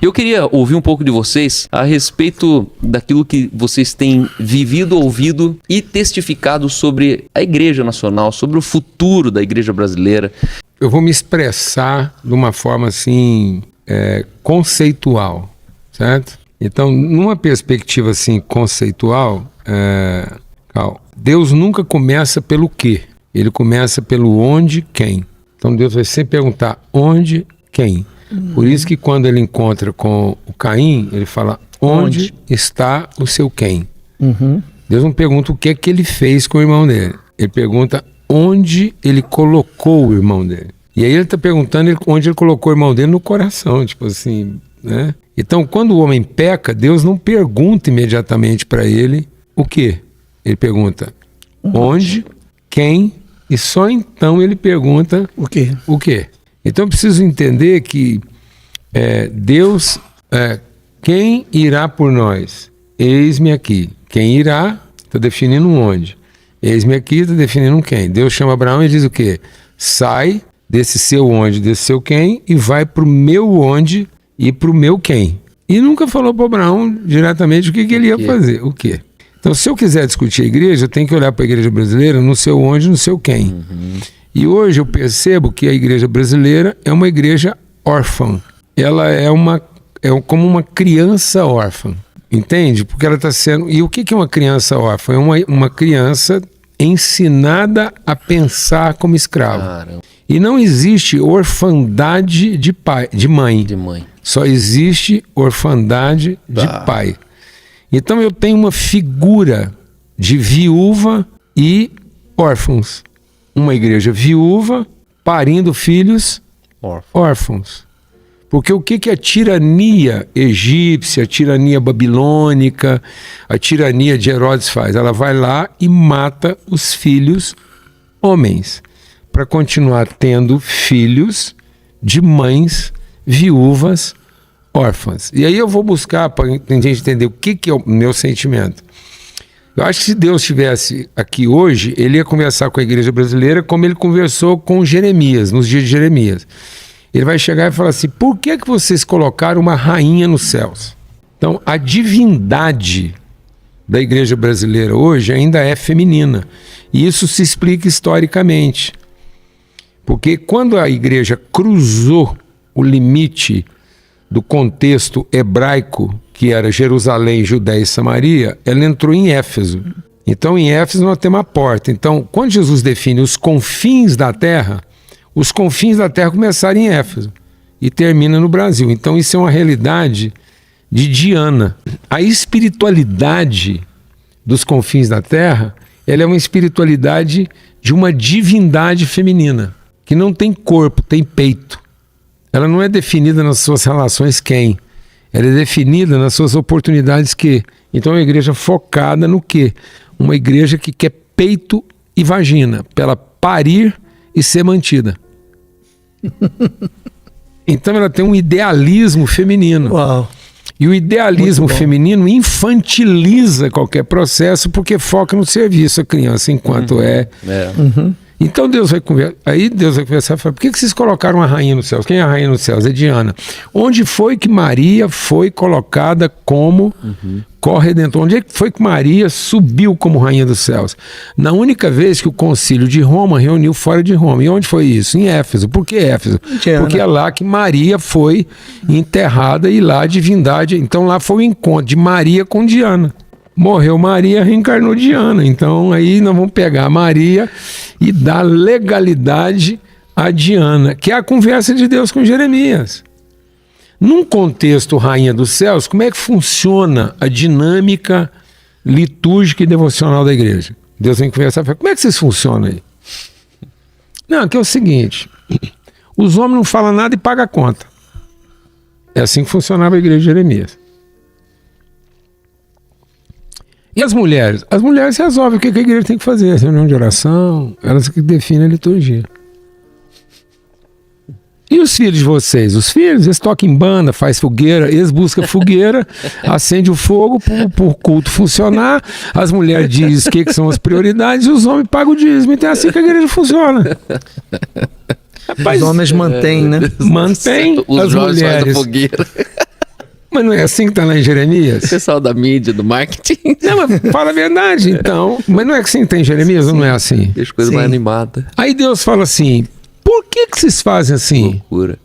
Eu queria ouvir um pouco de vocês a respeito daquilo que vocês têm vivido, ouvido e testificado sobre a Igreja Nacional, sobre o futuro da Igreja brasileira. Eu vou me expressar de uma forma assim, conceitual, certo? Então, numa perspectiva assim, conceitual, Deus nunca começa pelo quê? Ele começa pelo onde, quem. Então Deus vai sempre perguntar onde, quem. Por isso que quando ele encontra com o Caim, ele fala, onde está o seu quem? Deus não pergunta o que é que ele fez com o irmão dele. Ele pergunta onde ele colocou o irmão dele. E aí ele está perguntando onde ele colocou o irmão dele no coração, tipo assim, né? Então quando o homem peca, Deus não pergunta imediatamente para ele o quê? Ele pergunta onde, quem, e só então ele pergunta o quê? Então eu preciso entender que Deus, quem irá por nós? Eis-me aqui. Quem irá, está definindo onde. Eis-me aqui, está definindo quem. Deus chama Abraão e diz o quê? Sai desse seu onde, desse seu quem, e vai para o meu onde e para o meu quem. E nunca falou para Abraão diretamente o que ele ia fazer. O quê? Então, se eu quiser discutir a igreja, eu tenho que olhar para a igreja brasileira no seu onde, no seu quem. E hoje eu percebo que a igreja brasileira é uma igreja órfã. Ela é como uma criança órfã, entende? Porque ela está sendo... E o que é uma criança órfã? É uma criança ensinada a pensar como escravo. Caramba. E não existe orfandade de mãe. Só existe orfandade de pai. Então eu tenho uma figura de viúva e órfãos. Uma igreja viúva parindo filhos órfãos. Porque o que é a tirania egípcia, a tirania babilônica, a tirania de Herodes faz? Ela vai lá e mata os filhos homens, para continuar tendo filhos de mães viúvas órfãs. E aí eu vou buscar para a gente entender o que é o meu sentimento. Eu acho que se Deus estivesse aqui hoje, ele ia conversar com a igreja brasileira como ele conversou com Jeremias, nos dias de Jeremias. Ele vai chegar e falar assim, por que vocês colocaram uma rainha nos céus? Então, a divindade da igreja brasileira hoje ainda é feminina. E isso se explica historicamente. Porque quando a igreja cruzou o limite do contexto hebraico, que era Jerusalém, Judéia e Samaria, ela entrou em Éfeso. Então, em Éfeso nós temos a porta. Então, quando Jesus define os confins da terra começaram em Éfeso e termina no Brasil. Então, isso é uma realidade de Diana. A espiritualidade dos confins da terra, ela é uma espiritualidade de uma divindade feminina, que não tem corpo, tem peito. Ela não é definida nas suas relações quem. Ela é definida nas suas oportunidades que. Então é uma igreja focada no quê? Uma igreja que quer peito e vagina, para ela parir e ser mantida. Então ela tem um idealismo feminino. Uau. E o idealismo feminino infantiliza qualquer processo porque foca no serviço à criança enquanto Então Deus vai conversar. Aí Deus vai conversar e falar, por que vocês colocaram a rainha nos céus? Quem é a rainha nos céus? É Diana. Onde foi que Maria foi colocada como corredentor? Onde foi que Maria subiu como rainha dos céus? Na única vez que o concílio de Roma reuniu fora de Roma. E onde foi isso? Em Éfeso. Por que Éfeso? Diana. Porque é lá que Maria foi enterrada e lá a divindade. Então lá foi o encontro de Maria com Diana. Morreu Maria, reencarnou Diana. Então aí nós vamos pegar Maria e dar legalidade a Diana, que é a conversa de Deus com Jeremias. Num contexto rainha dos céus, como é que funciona a dinâmica litúrgica e devocional da igreja? Deus vem conversar e fala, como é que vocês funcionam aí? Não, que é o seguinte, os homens não falam nada e pagam a conta. É assim que funcionava a igreja de Jeremias. E as mulheres? As mulheres resolvem o que a igreja tem que fazer. A reunião de oração, elas que definem a liturgia. E os filhos de vocês? Os filhos, eles tocam em banda, faz fogueira, eles buscam fogueira, acende o fogo para o culto funcionar, as mulheres dizem o que são as prioridades e os homens pagam o dízimo. Então é assim que a igreja funciona. Rapaz, os homens mantêm, né? Mantém os as mulheres. fogueira. Mas não é assim que está lá em O Jeremias? pessoal da mídia, do marketing. Não, mas fala a verdade, então. Mas não é assim que está em Jeremias ou não é assim? Deixa a coisa Sim. mais animada. Aí Deus fala assim, por que vocês fazem assim? Loucura.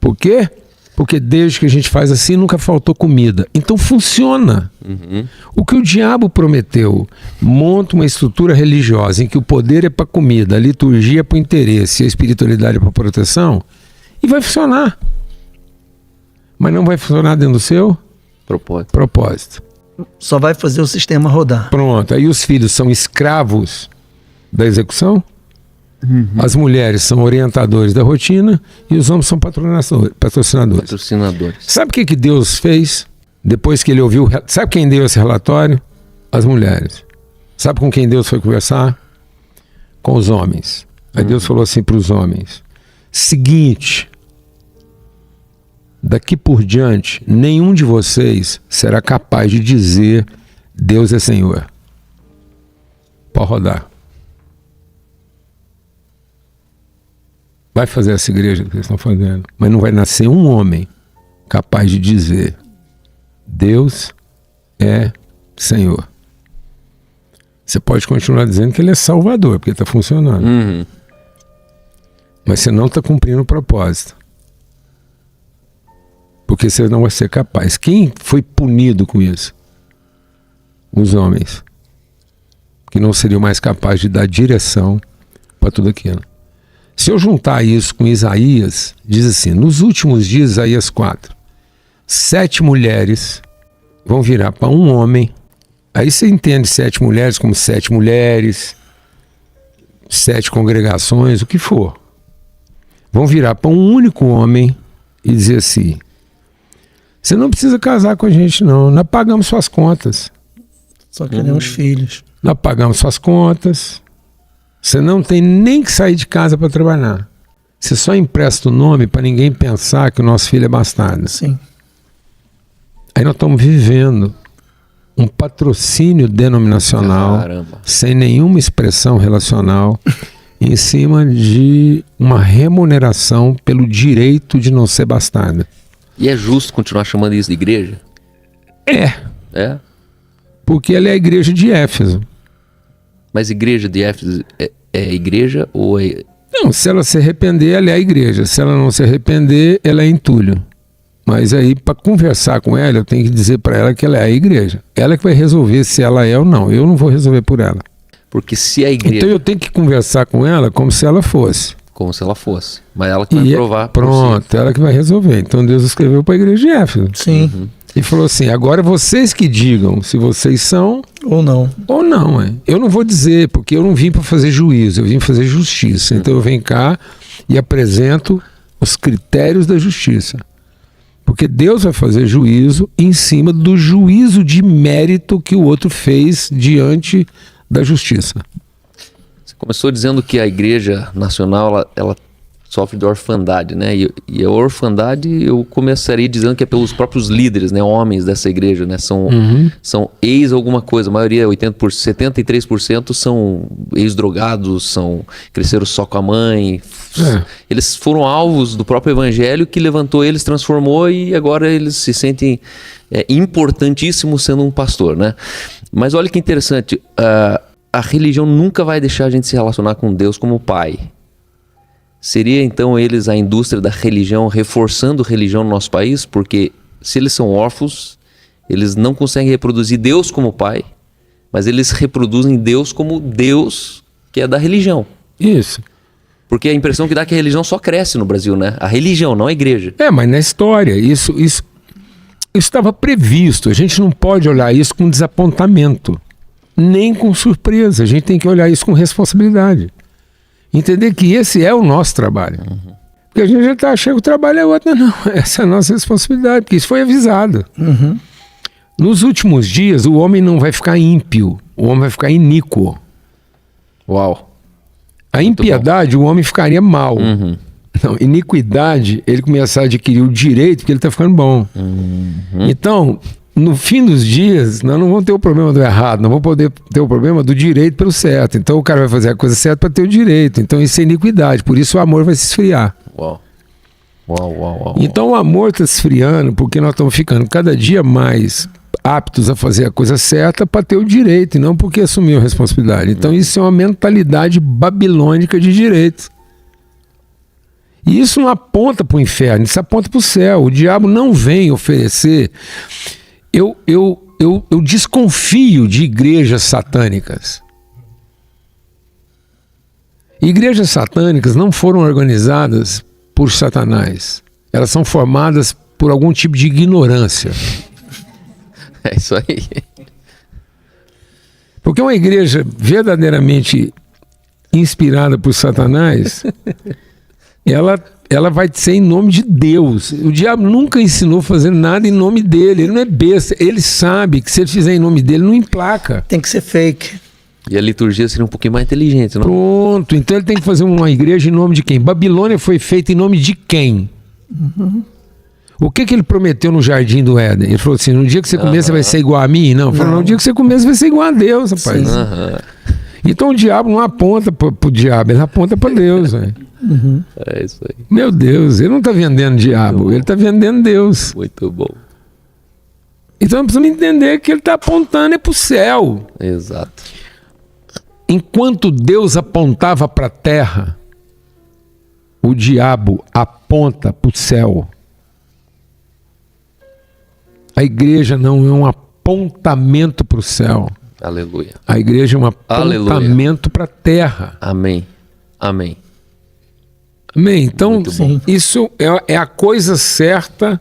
Por quê? Porque desde que a gente faz assim, nunca faltou comida. Então funciona. O que o diabo prometeu, monta uma estrutura religiosa em que o poder é para comida, a liturgia é para o interesse e a espiritualidade é para proteção, e vai funcionar. Mas não vai funcionar dentro do seu propósito. Só vai fazer o sistema rodar. Pronto, aí os filhos são escravos da execução, as mulheres são orientadores da rotina e os homens são patrocinadores. Sabe o que Deus fez depois que ele ouviu? Sabe quem deu esse relatório? As mulheres. Sabe com quem Deus foi conversar? Com os homens. Aí Deus falou assim para os homens: seguinte, daqui por diante, nenhum de vocês será capaz de dizer Deus é Senhor. Pode rodar. Vai fazer essa igreja que vocês estão fazendo, mas não vai nascer um homem capaz de dizer Deus é Senhor. Você pode continuar dizendo que ele é Salvador, porque está funcionando. Mas você não está cumprindo o propósito. Porque você não vai ser capaz. Quem foi punido com isso? Os homens. Que não seriam mais capazes de dar direção para tudo aquilo. Se eu juntar isso com Isaías, diz assim, nos últimos dias, Isaías 4, 7 mulheres vão virar para um homem. Aí você entende 7 mulheres como 7 mulheres, 7 congregações, o que for. Vão virar para um único homem e dizer assim: você não precisa casar com a gente não, nós pagamos suas contas. Só queremos filhos. Nós pagamos suas contas. Você não tem nem que sair de casa para trabalhar. Você só empresta o nome para ninguém pensar que o nosso filho é bastardo. Sim. Aí nós estamos vivendo um patrocínio denominacional, Caramba. sem nenhuma expressão relacional, em cima de uma remuneração pelo direito de não ser bastardo. E é justo continuar chamando isso de igreja? É? Porque ela é a igreja de Éfeso. Mas igreja de Éfeso é igreja ou é... Não, se ela se arrepender, ela é a igreja. Se ela não se arrepender, ela é entulho. Mas aí, para conversar com ela, eu tenho que dizer para ela que ela é a igreja. Ela que vai resolver se ela é ou não. Eu não vou resolver por ela. Porque se a igreja... Então eu tenho que conversar com ela como se ela fosse. Como se ela fosse. Mas ela que vai provar. Pronto, ela que vai resolver. Então Deus escreveu para a igreja de Éfeso. Sim. E falou assim: agora vocês que digam se vocês são Ou não. ou não. Eu não vou dizer, porque eu não vim para fazer juízo, eu vim fazer justiça. Então eu venho cá e apresento os critérios da justiça. Porque Deus vai fazer juízo em cima do juízo de mérito que o outro fez diante da justiça. Você começou dizendo que a igreja nacional ela sofre de orfandade, né? E a orfandade eu começaria dizendo que é pelos próprios líderes, né? Homens dessa igreja, né? São ex alguma coisa, a maioria, 73% são ex-drogados, cresceram só com a mãe. Eles foram alvos do próprio evangelho que levantou eles, transformou e agora eles se sentem importantíssimos sendo um pastor, né? Mas olha que interessante, a religião nunca vai deixar a gente se relacionar com Deus como pai. Seria então eles a indústria da religião reforçando religião no nosso país? Porque se eles são órfãos, eles não conseguem reproduzir Deus como pai, mas eles reproduzem Deus como Deus que é da religião. Isso. Porque a impressão que dá é que a religião só cresce no Brasil, né? A religião, não a igreja. Mas na história, isso estava previsto. A gente não pode olhar isso com desapontamento, nem com surpresa. A gente tem que olhar isso com responsabilidade. Entender que esse é o nosso trabalho. Porque a gente já está achando que o trabalho é outro. Não, essa é a nossa responsabilidade, porque isso foi avisado. Nos últimos dias, o homem não vai ficar ímpio, o homem vai ficar iníquo. Uau. A impiedade, o homem ficaria mal. Não, iniquidade, ele começar a adquirir o direito, porque ele está ficando bom. Então, no fim dos dias, nós não vamos ter o problema do errado, nós vamos poder ter o problema do direito pelo certo. Então o cara vai fazer a coisa certa para ter o direito. Então isso é iniquidade, por isso o amor vai se esfriar. Uau. Uau. Então o amor está esfriando porque nós estamos ficando cada dia mais aptos a fazer a coisa certa para ter o direito e não porque assumiu a responsabilidade. Então isso é uma mentalidade babilônica de direito. E isso não aponta para o inferno, isso aponta para o céu. O diabo não vem oferecer. Eu desconfio de igrejas satânicas. Igrejas satânicas não foram organizadas por Satanás. Elas são formadas por algum tipo de ignorância. É isso aí. Porque uma igreja verdadeiramente inspirada por Satanás, ela vai ser em nome de Deus. O diabo nunca ensinou a fazer nada em nome dele. Ele não é besta. Ele sabe que se ele fizer em nome dele, não emplaca. Tem que ser fake. E a liturgia seria um pouquinho mais inteligente, não? Pronto. Então ele tem que fazer uma igreja em nome de quem? Babilônia foi feita em nome de quem? O que ele prometeu no Jardim do Éden? Ele falou assim, no dia que você comer, você vai ser igual a mim? Não. Ele falou, no dia que você comer, você vai ser igual a Deus, rapaz. Então o diabo não aponta pro diabo, ele aponta para Deus, velho. É isso aí. Meu Deus, ele não está vendendo diabo, ele está vendendo Deus. Muito bom. Então nós precisamos entender que ele está apontando para o céu. Exato. Enquanto Deus apontava para a terra, o diabo aponta para o céu. A igreja não é um apontamento para o céu. Aleluia. A igreja é um apontamento para a terra. Amém. Amém. Amém? Então, Sim. isso é a coisa certa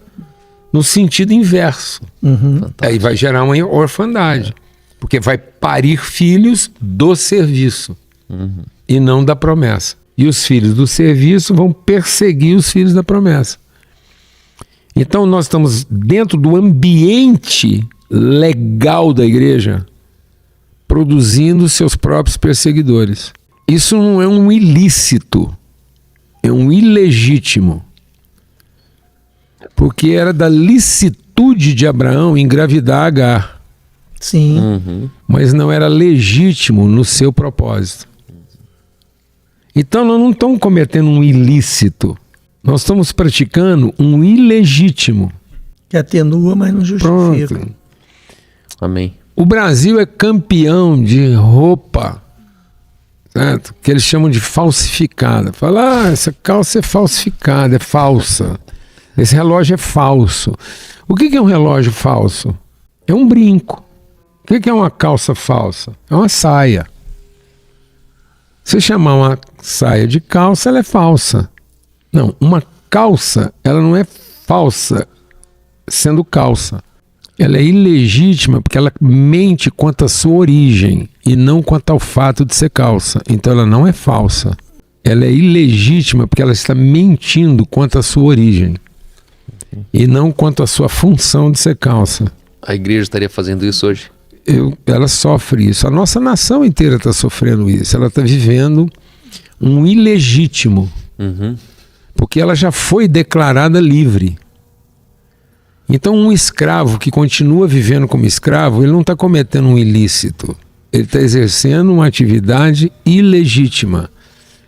no sentido inverso. Aí vai gerar uma orfandade. Porque vai parir filhos do serviço e não da promessa. E os filhos do serviço vão perseguir os filhos da promessa. Então nós estamos dentro do ambiente legal da igreja, produzindo seus próprios perseguidores. Isso não é um ilícito, é um ilegítimo. Porque era da licitude de Abraão engravidar Agar. Sim. Mas não era legítimo no seu propósito. Então nós não estamos cometendo um ilícito, nós estamos praticando um ilegítimo. Que atenua, mas não justifica. Pronto. Amém. O Brasil é campeão de roupa, certo? Que eles chamam de falsificada. Fala, essa calça é falsificada, é falsa. Esse relógio é falso. O que é um relógio falso? É um brinco. O que é uma calça falsa? É uma saia. Se chamar uma saia de calça, ela é falsa. Não, uma calça, ela não é falsa sendo calça. Ela é ilegítima porque ela mente quanto à sua origem e não quanto ao fato de ser calça. Então ela não é falsa. Ela é ilegítima porque ela está mentindo quanto à sua origem e não quanto à sua função de ser calça. A igreja estaria fazendo isso hoje? Ela sofre isso. A nossa nação inteira está sofrendo isso. Ela está vivendo um ilegítimo. Porque ela já foi declarada livre. Então um escravo que continua vivendo como escravo, ele não está cometendo um ilícito. Ele está exercendo uma atividade ilegítima.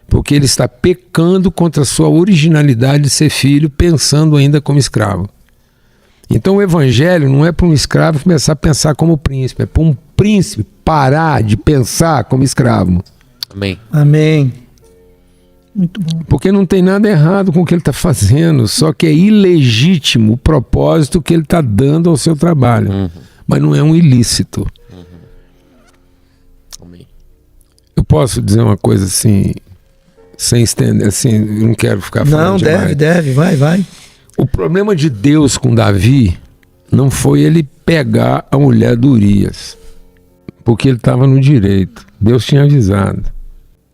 Porque ele está pecando contra a sua originalidade de ser filho, pensando ainda como escravo. Então o evangelho não é para um escravo começar a pensar como príncipe, é para um príncipe parar de pensar como escravo. Amém. Amém. Muito bom. Porque não tem nada errado com o que ele está fazendo, só que é ilegítimo o propósito que ele está dando ao seu trabalho. Mas não é um ilícito. Amém. Eu posso dizer uma coisa assim, sem estender, assim, eu não quero ficar falando Não, demais. deve, vai. O problema de Deus com Davi não foi ele pegar a mulher do Urias, porque ele estava no direito. Deus tinha avisado.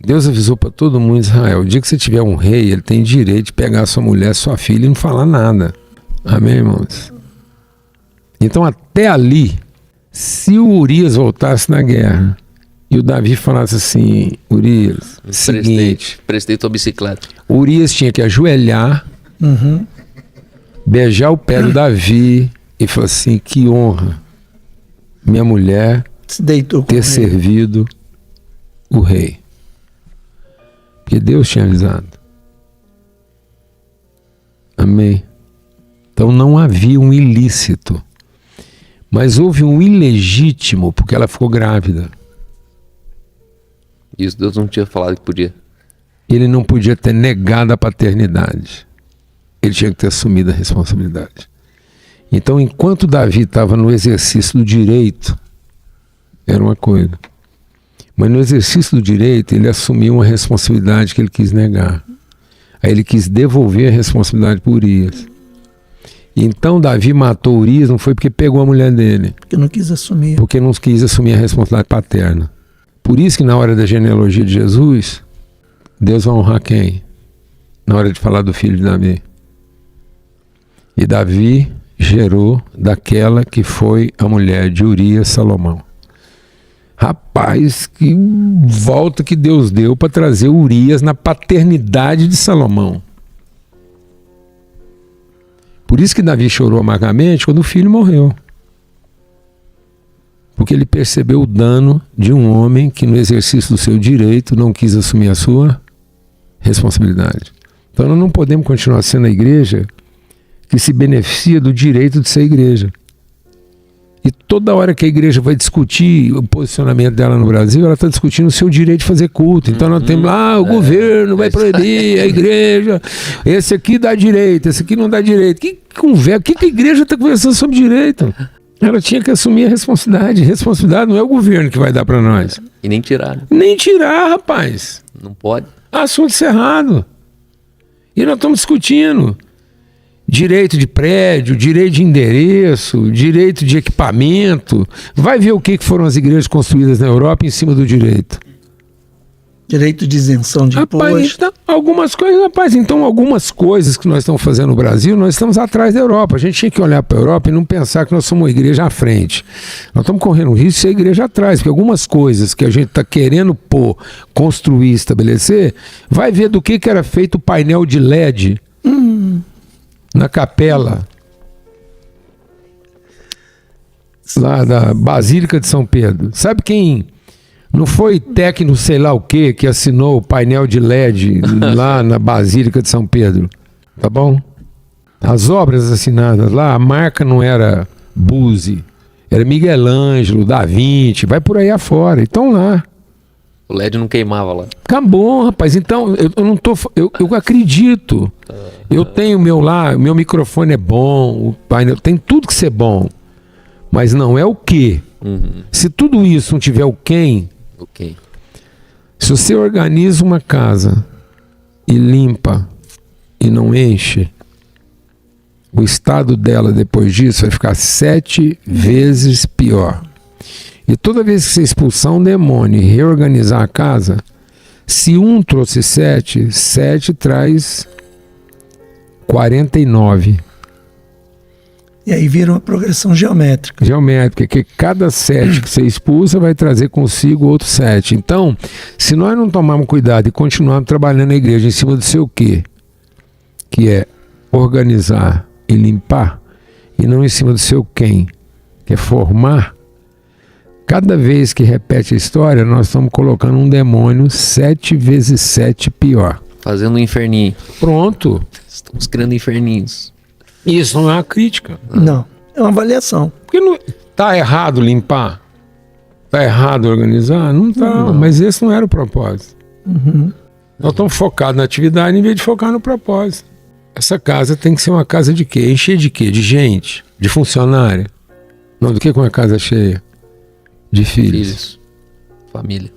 Deus avisou para todo mundo em Israel: o dia que você tiver um rei, ele tem direito de pegar sua mulher, sua filha e não falar nada. Amém, irmãos? Então até ali, se o Urias voltasse na guerra e o Davi falasse assim: Urias, seguinte, Prestei tua bicicleta. o Urias tinha que ajoelhar, beijar o pé do Davi e falar assim: que honra minha mulher Se deitou com ter ele. servido o rei. Porque Deus tinha avisado. Amém. Então não havia um ilícito, mas houve um ilegítimo, porque ela ficou grávida. Isso Deus não tinha falado que podia. Ele não podia ter negado a paternidade. Ele tinha que ter assumido a responsabilidade. Então, enquanto Davi estava no exercício do direito, era uma coisa. Mas no exercício do direito, ele assumiu uma responsabilidade que ele quis negar. Aí ele quis devolver a responsabilidade para Urias. Então Davi matou Urias não foi porque pegou a mulher dele. Porque não quis assumir. Porque não quis assumir a responsabilidade paterna. Por isso que na hora da genealogia de Jesus, Deus vai honrar quem? Na hora de falar do filho de Davi. E Davi gerou daquela que foi a mulher de Urias, Salomão. Rapaz, que volta que Deus deu para trazer Urias na paternidade de Salomão. Por isso que Davi chorou amargamente quando o filho morreu. Porque ele percebeu o dano de um homem que no exercício do seu direito não quis assumir a sua responsabilidade. Então nós não podemos continuar sendo a igreja que se beneficia do direito de ser igreja. E toda hora que a igreja vai discutir o posicionamento dela no Brasil, ela está discutindo o seu direito de fazer culto. Então nós temos lá, o governo vai proibir a igreja, esse aqui dá direito, esse aqui não dá direito. Que conversa, que a igreja está conversando sobre direito? Ela tinha que assumir a responsabilidade. Responsabilidade não é o governo que vai dar para nós. E nem tirar. Né? Nem tirar, rapaz. Não pode. Assunto encerrado. E nós estamos discutindo direito de prédio, direito de endereço, direito de equipamento. Vai ver o que foram as igrejas construídas na Europa em cima do direito. Direito de isenção de imposto. Então, algumas coisas que nós estamos fazendo no Brasil, nós estamos atrás da Europa. A gente tinha que olhar para a Europa e não pensar que nós somos uma igreja à frente. Nós estamos correndo o risco de ser a igreja atrás, porque algumas coisas que a gente está querendo construir, estabelecer, vai ver do que era feito o painel de LED na capela lá da Basílica de São Pedro. Sabe quem... Não foi técnico sei lá o que assinou o painel de LED lá na Basílica de São Pedro, tá bom? As obras assinadas lá, a marca não era Buzzi, era Miguel Ângelo, Da Vinci, vai por aí afora, então lá. O LED não queimava lá. Acabou, rapaz, então eu não tô, eu acredito, eu tenho o meu lá, o meu microfone é bom, o painel, tem tudo que ser bom, mas não é o que. Se tudo isso não tiver o quem, ok. Se você organiza uma casa e limpa e não enche, o estado dela depois disso vai ficar 7 vezes pior. E toda vez que você expulsar um demônio e reorganizar a casa, se um trouxe 7, 7 traz 49. E aí vira uma progressão geométrica. Geométrica, que cada 7 que você expulsa vai trazer consigo outro 7. Então, se nós não tomarmos cuidado e continuarmos trabalhando na igreja em cima do seu quê? Que é organizar e limpar, e não em cima do seu quem, que é formar, cada vez que repete a história, nós estamos colocando um demônio 7 vezes 7 pior. Fazendo um inferninho. Pronto. Estamos criando inferninhos. Isso não é uma crítica. Não, é uma avaliação. Porque não tá errado limpar? Tá errado organizar? Não tá, mas esse não era o propósito. Nós estamos focados na atividade em vez de focar no propósito. Essa casa tem que ser uma casa de quê? Encher de quê? De gente? De funcionário? Não, do que com uma casa cheia? De filhos. Família.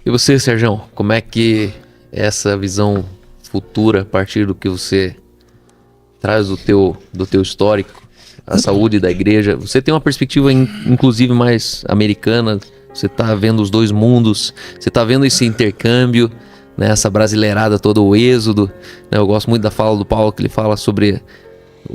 E você, Serjão, como é que essa visão futura, a partir do que você traz do teu histórico, a saúde da igreja, você tem uma perspectiva inclusive mais americana, você está vendo os dois mundos, você está vendo esse intercâmbio, né, essa brasileirada toda, o êxodo, né, eu gosto muito da fala do Paulo, que ele fala sobre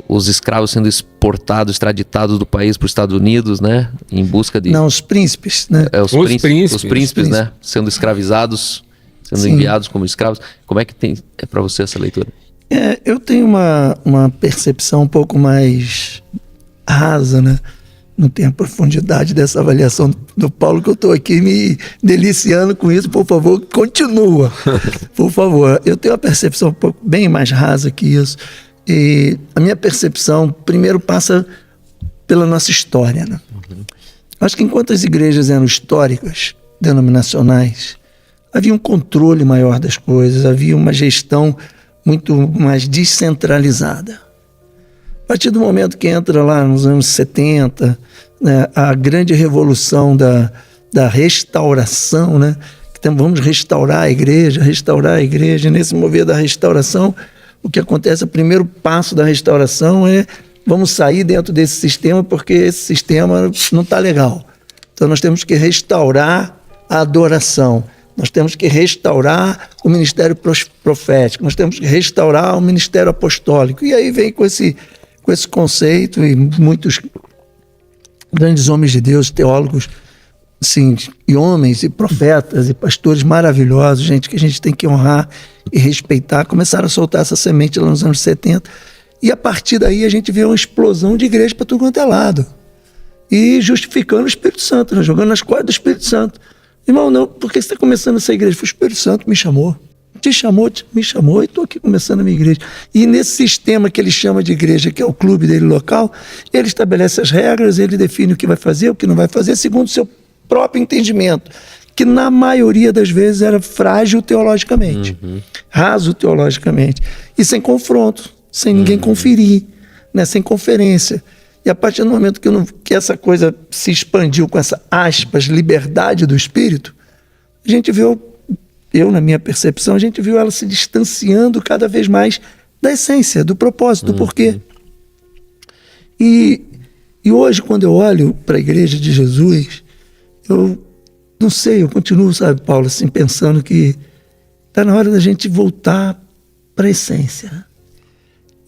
os escravos sendo exportados, extraditados do país para os Estados Unidos, né, em busca de... Não, os príncipes, né? Os príncipes, né, sendo escravizados, sendo enviados como escravos. Como é que é para você essa leitura? Eu tenho uma percepção um pouco mais rasa, né? não tenho a profundidade dessa avaliação do Paulo, que eu estou aqui me deliciando com isso. Por favor, continua. Por favor. Eu tenho uma percepção um pouco bem mais rasa que isso. E a minha percepção, primeiro, passa pela nossa história, né? Acho que enquanto as igrejas eram históricas, denominacionais, havia um controle maior das coisas, havia uma gestão muito mais descentralizada. A partir do momento que entra lá nos anos 70, né, a grande revolução da restauração, né? Então, vamos restaurar a igreja, nesse mover da restauração, o que acontece, o primeiro passo da restauração é vamos sair dentro desse sistema porque esse sistema não está legal. Então nós temos que restaurar a adoração, nós temos que restaurar o ministério profético, nós temos que restaurar o ministério apostólico. E aí vem com esse conceito, e muitos grandes homens de Deus, teólogos, assim, e homens, e profetas, e pastores maravilhosos, gente que a gente tem que honrar e respeitar, começaram a soltar essa semente lá nos anos 70, e a partir daí a gente vê uma explosão de igreja para tudo quanto é lado, e justificando o Espírito Santo, né? Jogando nas costas do Espírito Santo. Irmão, não, por que você está começando essa igreja? Foi o Espírito Santo me chamou, me chamou, e estou aqui começando a minha igreja. E nesse sistema que ele chama de igreja, que é o clube dele local, ele estabelece as regras, ele define o que vai fazer, o que não vai fazer, segundo o seu próprio entendimento, que na maioria das vezes era frágil teologicamente, raso teologicamente, e sem confronto, sem ninguém conferir, né, sem conferência. E a partir do momento que essa coisa se expandiu com essa, aspas, liberdade do Espírito, a gente viu, eu na minha percepção, a gente viu ela se distanciando cada vez mais da essência, do propósito, do porquê. E hoje, quando eu olho para a Igreja de Jesus, eu não sei, eu continuo, sabe, Paulo, assim, pensando que está na hora da gente voltar para a essência.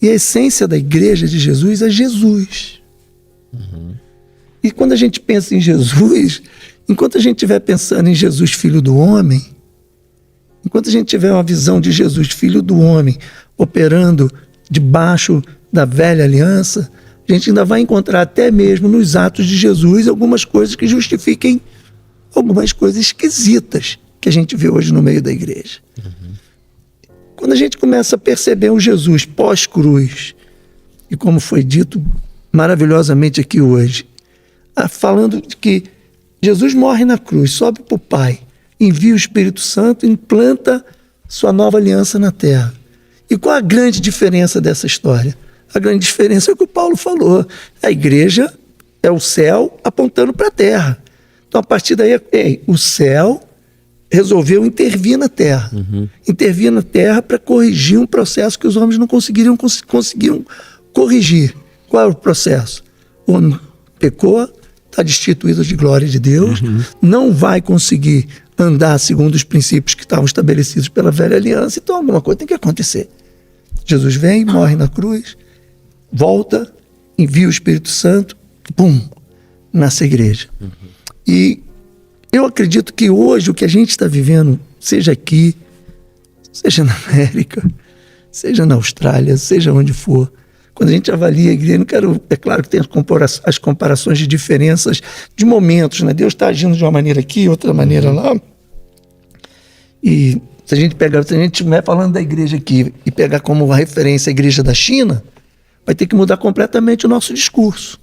E a essência da Igreja de Jesus é Jesus. E quando a gente pensa em Jesus, enquanto a gente estiver pensando em Jesus, Filho do Homem, enquanto a gente tiver uma visão de Jesus, Filho do Homem, operando debaixo da velha aliança, a gente ainda vai encontrar até mesmo nos atos de Jesus algumas coisas que justifiquem algumas coisas esquisitas que a gente vê hoje no meio da igreja. Quando a gente começa a perceber o Jesus pós-cruz, e como foi dito maravilhosamente aqui hoje, falando de que Jesus morre na cruz, sobe para o Pai, envia o Espírito Santo, implanta sua nova aliança na terra. E qual a grande diferença dessa história? A grande diferença é o que o Paulo falou. A igreja é o céu apontando para a terra. Então, a partir daí, o céu resolveu intervir na terra. Intervir na terra para corrigir um processo que os homens não conseguiram corrigir. Qual é o processo? O homem pecou, está destituído de glória de Deus, não vai conseguir andar segundo os princípios que estavam estabelecidos pela velha aliança, então alguma coisa tem que acontecer. Jesus vem, morre na cruz, volta, envia o Espírito Santo, pum, nasce a igreja. E eu acredito que hoje o que a gente está vivendo, seja aqui, seja na América, seja na Austrália, seja onde for, quando a gente avalia a igreja, não quero, é claro que tem as comparações de diferenças de momentos, né? Deus está agindo de uma maneira aqui, outra maneira lá. E se a gente estiver falando da igreja aqui e pegar como uma referência a igreja da China, vai ter que mudar completamente o nosso discurso.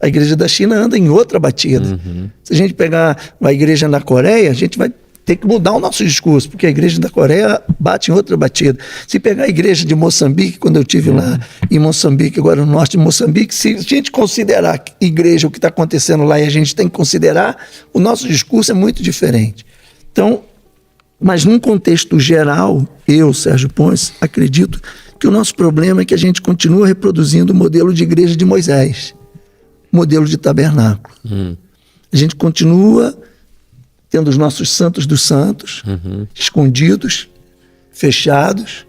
A igreja da China anda em outra batida. Se a gente pegar uma igreja na Coreia, a gente vai ter que mudar o nosso discurso, porque a igreja da Coreia bate em outra batida. Se pegar a igreja de Moçambique, quando eu estive lá em Moçambique, agora no norte de Moçambique, se a gente considerar igreja, o que está acontecendo lá, e a gente tem que considerar, o nosso discurso é muito diferente. Então, mas num contexto geral, eu, Sérgio Ponce, acredito que o nosso problema é que a gente continua reproduzindo o modelo de igreja de Moisés, modelo de tabernáculo. A gente continua tendo os nossos santos dos santos, escondidos, fechados,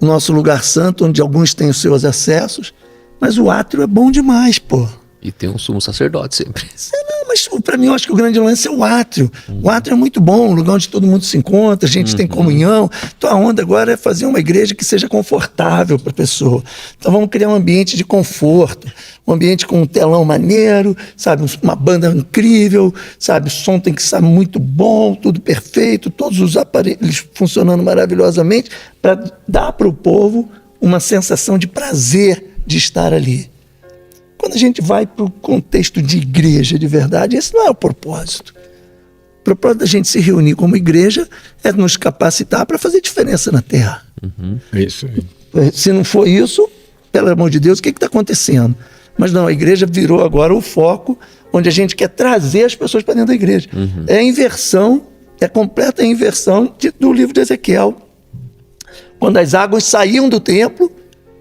o nosso lugar santo, onde alguns têm os seus acessos, mas o átrio é bom demais, pô. E tem um sumo sacerdote sempre. Não, Mas para mim eu acho que o grande lance é o átrio. O átrio é muito bom, um lugar onde todo mundo se encontra, a gente tem comunhão. Então a onda agora é fazer uma igreja que seja confortável para a pessoa. Então vamos criar um ambiente de conforto, um ambiente com um telão maneiro, sabe, uma banda incrível, sabe, o som tem que estar muito bom, tudo perfeito, todos os aparelhos funcionando maravilhosamente, para dar para o povo uma sensação de prazer de estar ali. Quando a gente vai para o contexto de igreja de verdade, esse não é o propósito. O propósito da gente se reunir como igreja é nos capacitar para fazer diferença na terra. É isso aí. Se não for isso, pelo amor de Deus, o que está acontecendo? Mas não, a igreja virou agora o foco onde a gente quer trazer as pessoas para dentro da igreja. É a inversão, é a completa inversão do livro de Ezequiel. Quando as águas saíam do templo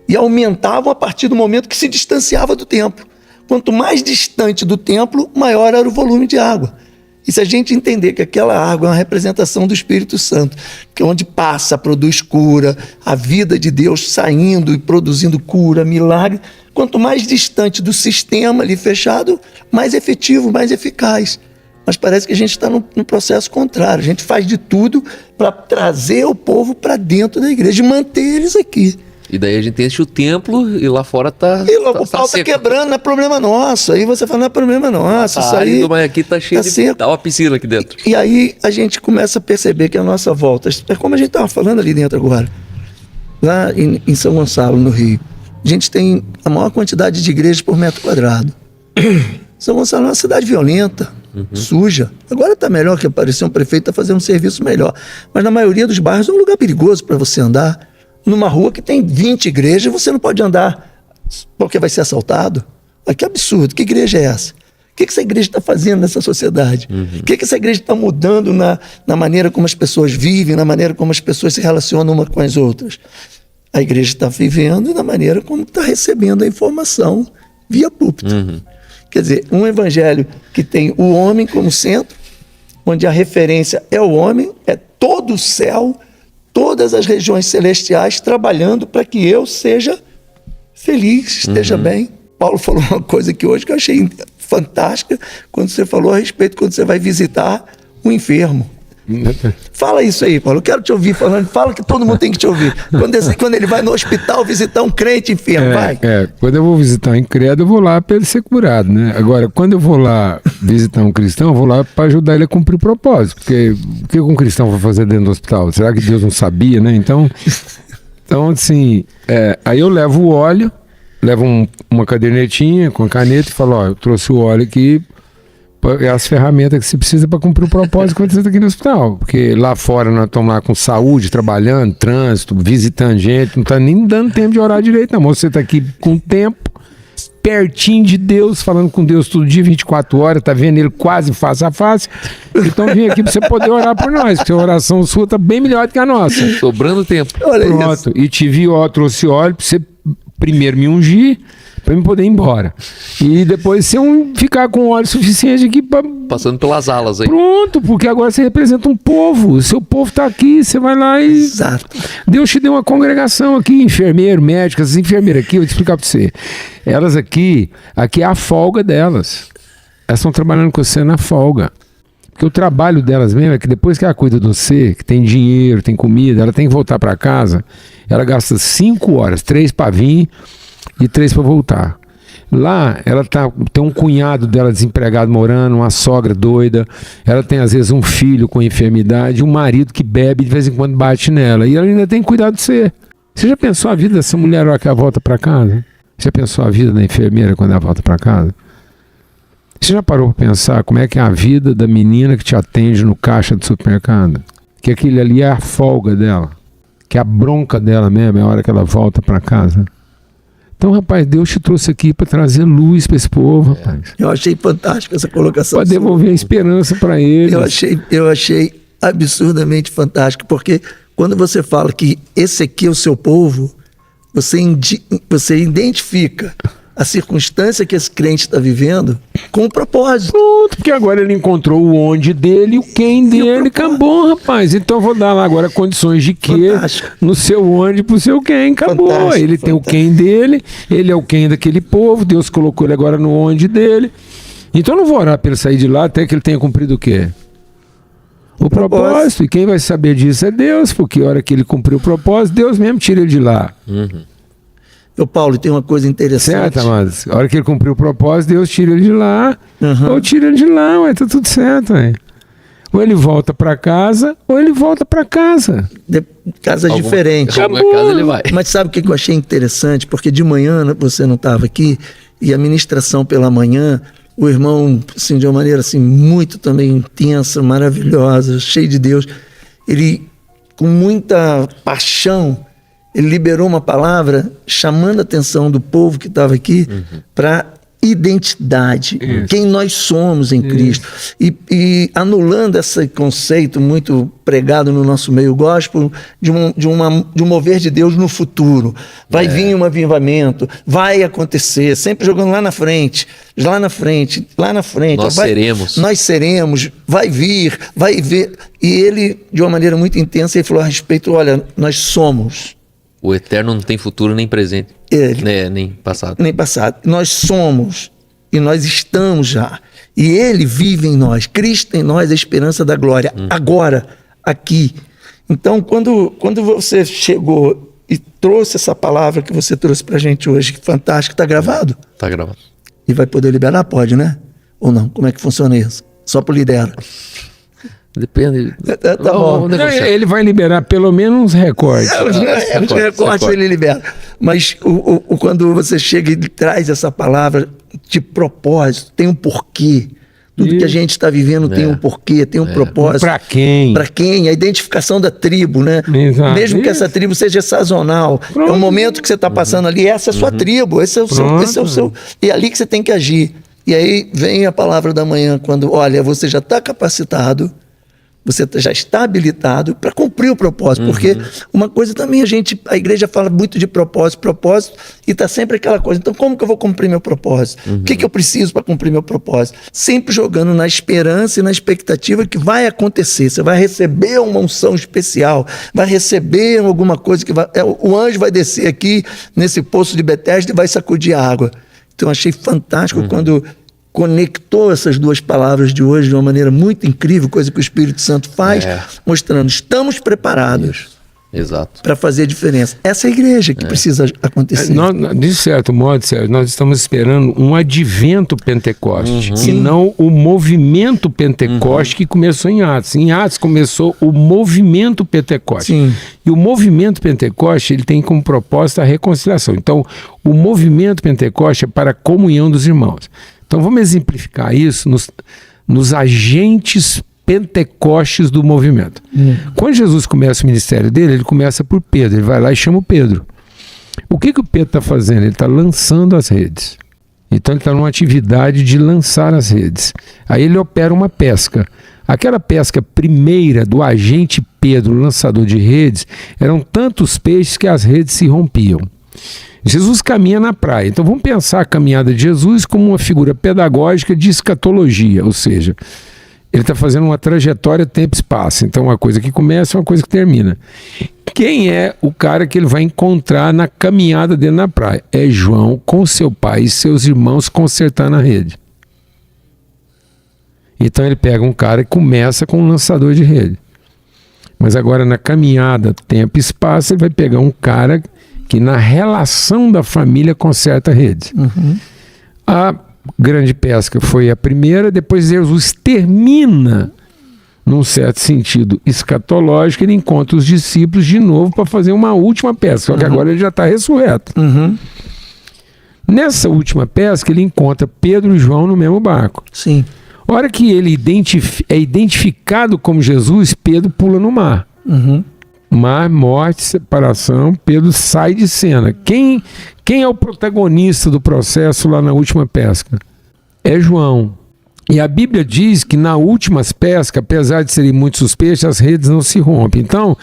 e aumentavam a partir do momento que se distanciava do templo. Quanto mais distante do templo, maior era o volume de água. E se a gente entender que aquela água é uma representação do Espírito Santo, que é onde passa, produz cura, a vida de Deus saindo e produzindo cura, milagre, quanto mais distante do sistema ali fechado, mais efetivo, mais eficaz. Mas parece que a gente está no processo contrário. A gente faz de tudo para trazer o povo para dentro da igreja e manter eles aqui. E daí a gente enche o templo e lá fora tá. E o pau tá quebrando, não é problema nosso. Aí você fala, não é problema nosso. Isso aí. Mas aqui tá cheio de. Tá uma piscina aqui dentro. E aí a gente começa a perceber que a nossa volta. É como a gente estava falando ali dentro agora. Lá em São Gonçalo, no Rio, a gente tem a maior quantidade de igrejas por metro quadrado. São Gonçalo é uma cidade violenta, suja. Agora está melhor, que apareceu um prefeito, está fazendo um serviço melhor. Mas na maioria dos bairros é um lugar perigoso para você andar. Numa rua que tem 20 igrejas, você não pode andar porque vai ser assaltado. Olha, que absurdo, que igreja é essa? O que essa igreja está fazendo nessa sociedade? O que essa igreja está mudando na maneira como as pessoas vivem, na maneira como as pessoas se relacionam umas com as outras? A igreja está vivendo na maneira como está recebendo a informação via púlpito. Quer dizer, um evangelho que tem o homem como centro, onde a referência é o homem, é todo o céu, todas as regiões celestiais trabalhando para que eu seja feliz, esteja bem. Paulo falou uma coisa aqui hoje que eu achei fantástica, quando você falou a respeito, quando você vai visitar um enfermo. Fala isso aí, Paulo, eu quero te ouvir falando, fala que todo mundo tem que te ouvir. Quando ele vai no hospital visitar um crente enfermo, vai. Quando eu vou visitar um incrédulo, eu vou lá para ele ser curado, né? Agora, quando eu vou lá visitar um cristão, eu vou lá para ajudar ele a cumprir o propósito, porque o que um cristão vai fazer dentro do hospital? Será que Deus não sabia, né? Então assim, aí eu levo o óleo, levo uma cadernetinha com a caneta e falo, eu trouxe o óleo aqui, é as ferramentas que você precisa para cumprir o propósito quando você está aqui no hospital. Porque lá fora nós estamos lá com saúde, trabalhando, trânsito, visitando gente, não está nem dando tempo de orar direito, não. Você está aqui com tempo, pertinho de Deus, falando com Deus todo dia, 24 horas, está vendo Ele quase face a face. Então vim aqui para você poder orar por nós, porque a oração sua está bem melhor do que a nossa. Sobrando tempo. Olha Pronto. isso. E te vi, trouxe óleo para você primeiro me ungir, para eu poder ir embora. E depois você ficar com óleo suficiente aqui para... Passando pelas alas aí. Pronto, porque agora você representa um povo. O seu povo está aqui, você vai lá e... Exato. Deus te deu uma congregação aqui, enfermeiro, médico, essas enfermeiras aqui, eu vou te explicar para você. Elas aqui é a folga delas. Elas estão trabalhando com você na folga. Porque o trabalho delas mesmo é que depois que ela cuida de você, que tem dinheiro, tem comida, ela tem que voltar para casa, ela gasta 5 horas, 3 para vir e 3 para voltar. Lá, ela tem um cunhado dela desempregado morando, uma sogra doida, ela tem às vezes um filho com enfermidade, um marido que bebe e de vez em quando bate nela, e ela ainda tem que cuidar de você. Você já pensou a vida dessa mulher na hora que ela volta para casa? Você já pensou a vida da enfermeira quando ela volta para casa? Você já parou para pensar como é que é a vida da menina que te atende no caixa do supermercado? Que aquele ali é a folga dela, que é a bronca dela mesmo, é a hora que ela volta para casa. Então, rapaz, Deus te trouxe aqui para trazer luz para esse povo, rapaz. Eu achei fantástica essa colocação. Para devolver a esperança para eles. Eu achei absurdamente fantástico, porque quando você fala que esse aqui é o seu povo, você identifica a circunstância que esse crente está vivendo com o propósito. Pronto, porque agora ele encontrou o onde dele, o quem dele, acabou, rapaz. Então eu vou dar lá agora condições de quê? No seu onde pro seu quem, acabou. Ele tem o quem dele, ele é o quem daquele povo, Deus colocou ele agora no onde dele. Então eu não vou orar para ele sair de lá até que ele tenha cumprido o quê? O propósito. E quem vai saber disso é Deus, porque a hora que ele cumprir o propósito, Deus mesmo tira ele de lá. Ô Paulo, tem uma coisa interessante. Certo, amados? A hora que ele cumprir o propósito, Deus tira ele de lá, ou tira ele de lá, ué, tá tudo certo, ué. Ou ele volta para casa, ou ele volta para casa. Casa diferente. Alguma casa ele vai. Mas sabe o que eu achei interessante? Porque de manhã você não estava aqui, e a ministração pela manhã, o irmão, assim, de uma maneira assim, muito também intensa, maravilhosa, cheio de Deus, ele, com muita paixão, ele liberou uma palavra chamando a atenção do povo que estava aqui para identidade, quem nós somos em Cristo. E anulando esse conceito muito pregado no nosso meio gospel de um mover de Deus no futuro. Vai vir um avivamento, vai acontecer, sempre jogando lá na frente, lá na frente, lá na frente. Nós seremos, vai vir, vai ver. E ele, de uma maneira muito intensa, ele falou a respeito, olha, nós somos. O eterno não tem futuro nem presente, nem passado. Nem passado. Nós somos e nós estamos já. E Ele vive em nós. Cristo em nós é a esperança da glória. Agora, aqui. Então, quando você chegou e trouxe essa palavra que você trouxe pra gente hoje, que fantástico, tá gravado? Tá gravado. E vai poder liberar? Pode, né? Ou não? Como é que funciona isso? Só por lidera. Depende. Tá bom. Ele vai liberar pelo menos uns recortes. Os recortes ele libera. Mas quando você chega e traz essa palavra de propósito, tem um porquê. Tudo que a gente está vivendo tem um porquê, tem um propósito. Para quem? Para quem? A identificação da tribo, né? Exato. Mesmo que essa tribo seja sazonal. É um momento que você está passando ali, essa é a sua tribo, esse é o seu. E é ali que você tem que agir. E aí vem a palavra da manhã, quando, olha, você já está capacitado, você já está habilitado para cumprir o propósito. Porque uma coisa também, a igreja fala muito de propósito, e está sempre aquela coisa. Então, como que eu vou cumprir meu propósito? O que eu preciso para cumprir meu propósito? Sempre jogando na esperança e na expectativa que vai acontecer. Você vai receber uma unção especial, vai receber alguma coisa que vai... O anjo vai descer aqui nesse poço de Betesda e vai sacudir a água. Então, achei fantástico quando conectou essas duas palavras de hoje de uma maneira muito incrível, coisa que o Espírito Santo faz, mostrando, estamos preparados para fazer a diferença. Essa é a igreja que precisa acontecer. De certo modo, Sérgio, nós estamos esperando um advento Pentecoste, e não o movimento Pentecoste que começou em Atos. Em Atos começou o movimento Pentecoste. Sim. E o movimento Pentecoste, ele tem como propósito a reconciliação. Então, o movimento Pentecoste é para a comunhão dos irmãos. Então vamos exemplificar isso nos agentes pentecostes do movimento. Quando Jesus começa o ministério dele, ele começa por Pedro, ele vai lá e chama o Pedro. O que o Pedro está fazendo? Ele está lançando as redes. Então ele está numa atividade de lançar as redes. Aí ele opera uma pesca. Aquela pesca primeira do agente Pedro, lançador de redes, eram tantos peixes que as redes se rompiam. Jesus caminha na praia. Então vamos pensar a caminhada de Jesus como uma figura pedagógica de escatologia, ou seja, ele está fazendo uma trajetória tempo-espaço. Então uma coisa que começa é uma coisa que termina. Quem é o cara que ele vai encontrar na caminhada dele na praia? É João com seu pai e seus irmãos consertando a rede. Então ele pega um cara e começa com um lançador de rede. Mas agora na caminhada tempo e espaço ele vai pegar um cara que na relação da família conserta redes. A grande pesca foi a primeira, depois Jesus termina, num certo sentido escatológico, ele encontra os discípulos de novo para fazer uma última pesca, só que agora ele já está ressurreto. Nessa última pesca ele encontra Pedro e João no mesmo barco. Sim. A hora que ele é identificado como Jesus, Pedro pula no mar. Mar, morte, separação, Pedro sai de cena. Quem é o protagonista do processo lá na última pesca? É João. E a Bíblia diz que na última pesca, apesar de serem muitos peixes, as redes não se rompem. Então,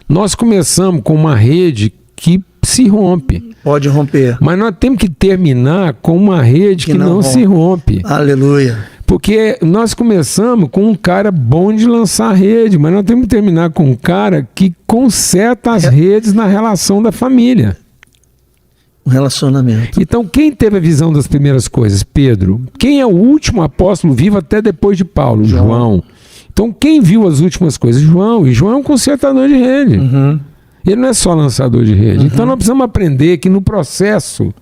nós começamos com uma rede que se rompe. Pode romper. Mas nós temos que terminar com uma rede que não se rompe. Aleluia. Porque nós começamos com um cara bom de lançar rede, mas nós temos que terminar com um cara que conserta as redes na relação da família. Um relacionamento. Então, quem teve a visão das primeiras coisas? Pedro. Quem é o último apóstolo vivo até depois de Paulo? João. Então, quem viu as últimas coisas? João. E João é um consertador de rede. Ele não é só lançador de rede. Então, nós precisamos aprender que no processo,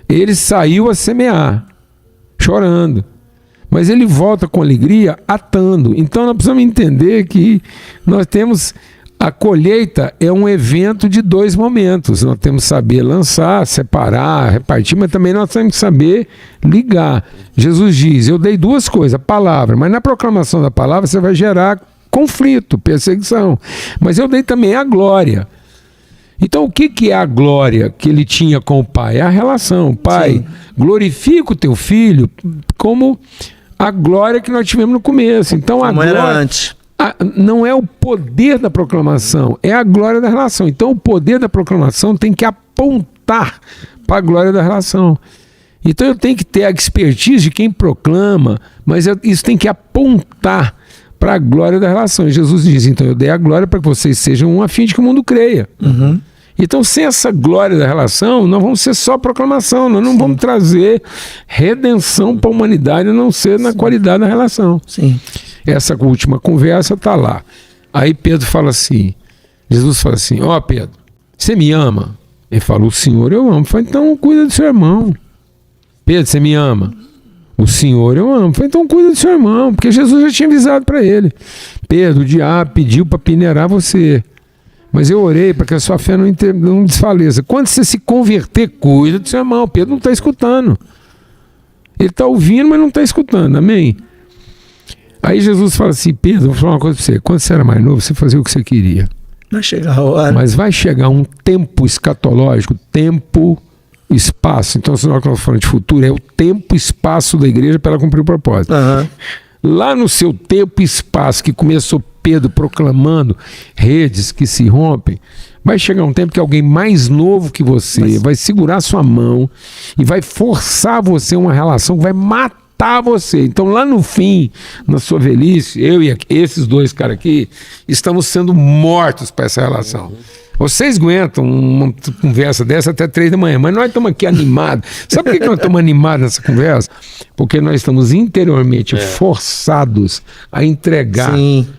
ele saiu a semear, chorando. Mas ele volta com alegria, atando. Então, nós precisamos entender que nós temos... A colheita é um evento de 2 momentos. Nós temos que saber lançar, separar, repartir, mas também nós temos que saber ligar. Jesus diz, eu dei 2 coisas, a palavra, mas na proclamação da palavra você vai gerar conflito, perseguição. Mas eu dei também a glória. Então o que é a glória que ele tinha com o Pai? É a relação. Pai, glorifica o teu filho como a glória que nós tivemos no começo. Então a glória... era antes. Não é o poder da proclamação, é a glória da relação. Então o poder da proclamação tem que apontar para a glória da relação. Então eu tenho que ter a expertise de quem proclama, mas isso tem que apontar para a glória da relação. E Jesus diz, então eu dei a glória para que vocês sejam um a fim de que o mundo creia. Então sem essa glória da relação, nós vamos ser só proclamação, nós não vamos trazer redenção para a humanidade, a não ser na qualidade da relação. Essa última conversa está lá. Aí Pedro fala assim, Jesus fala assim, ó Pedro, você me ama? Ele fala, o Senhor eu amo. Fala, então cuida do seu irmão. Pedro, você me ama? O Senhor eu amo. Fala, então cuida do seu irmão, porque Jesus já tinha avisado para ele. Pedro, o diabo pediu para peneirar você, mas eu orei para que a sua fé não desfaleça. Quando você se converter, cuida do seu irmão. Pedro não está escutando. Ele está ouvindo, mas não está escutando. Amém? Aí Jesus fala assim, Pedro, vou falar uma coisa para você. Quando você era mais novo, você fazia o que você queria. Vai chegar a hora. Mas vai chegar um tempo escatológico, tempo, espaço. Então, se nós estamos falando de futuro, é o tempo, espaço da igreja para ela cumprir o propósito. Lá no seu tempo e espaço, que começou Pedro proclamando redes que se rompem, vai chegar um tempo que alguém mais novo que você vai segurar sua mão e vai forçar você uma relação que vai matar você. Então lá no fim, na sua velhice, eu e esses 2 caras aqui estamos sendo mortos para essa relação. Vocês aguentam uma conversa dessa até 3 da manhã, mas nós estamos aqui animados. Sabe por que nós estamos animados nessa conversa? Porque nós estamos interiormente forçados a entregar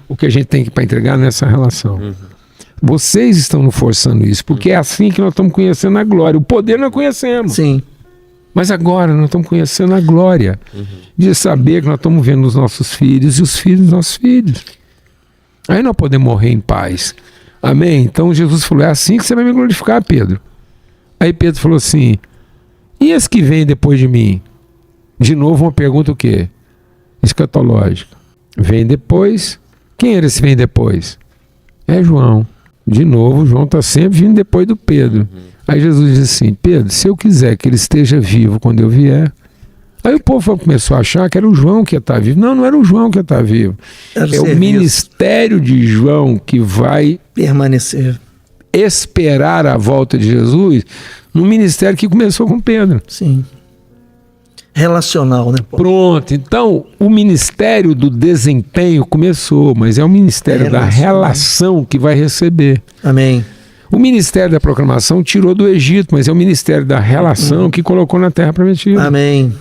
o que a gente tem para entregar nessa relação. Vocês estão nos forçando isso, porque é assim que nós estamos conhecendo a glória. O poder nós conhecemos. Mas agora nós estamos conhecendo a glória de saber que nós estamos vendo os nossos filhos e os filhos dos nossos filhos. Aí nós podemos morrer em paz. Amém? Então Jesus falou, é assim que você vai me glorificar, Pedro. Aí Pedro falou assim, e esse que vem depois de mim? De novo uma pergunta o quê? Escatológica. Vem depois. Quem era esse vem depois? É João. De novo, João está sempre vindo depois do Pedro. Aí Jesus diz assim, Pedro, se eu quiser que ele esteja vivo quando eu vier... Aí o povo começou a achar que era o João que ia estar vivo. Não, não era o João que ia estar vivo. É o ministério de João que vai permanecer, esperar a volta de Jesus no ministério que começou com Pedro. Relacional, né? Pronto, então o ministério do desempenho começou, mas é o ministério da relação que vai receber. Amém. O ministério da proclamação tirou do Egito, mas é o ministério da relação que colocou na terra prometida. Amém.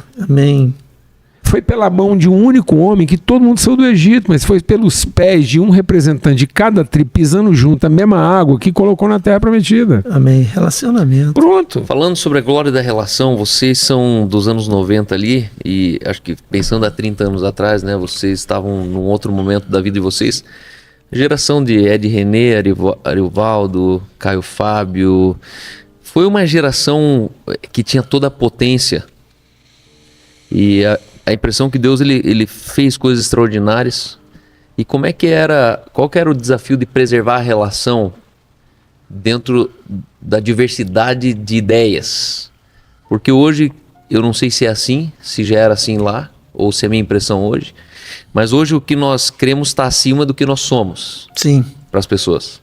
Foi pela mão de um único homem que todo mundo saiu do Egito, mas foi pelos pés de um representante de cada tribo pisando junto a mesma água que colocou na terra prometida. Amém. Relacionamento. Pronto. Falando sobre a glória da relação, vocês são dos anos 90 ali, e acho que pensando há 30 anos atrás, né, vocês estavam num outro momento da vida de vocês. Geração de Ed René, Ariovaldo, Caio Fábio, foi uma geração que tinha toda a potência e a impressão que Deus ele fez coisas extraordinárias. E qual que era o desafio de preservar a relação dentro da diversidade de ideias? Porque hoje, eu não sei se é assim, se já era assim lá, ou se é a minha impressão hoje, mas hoje o que nós cremos está acima do que nós somos para as pessoas.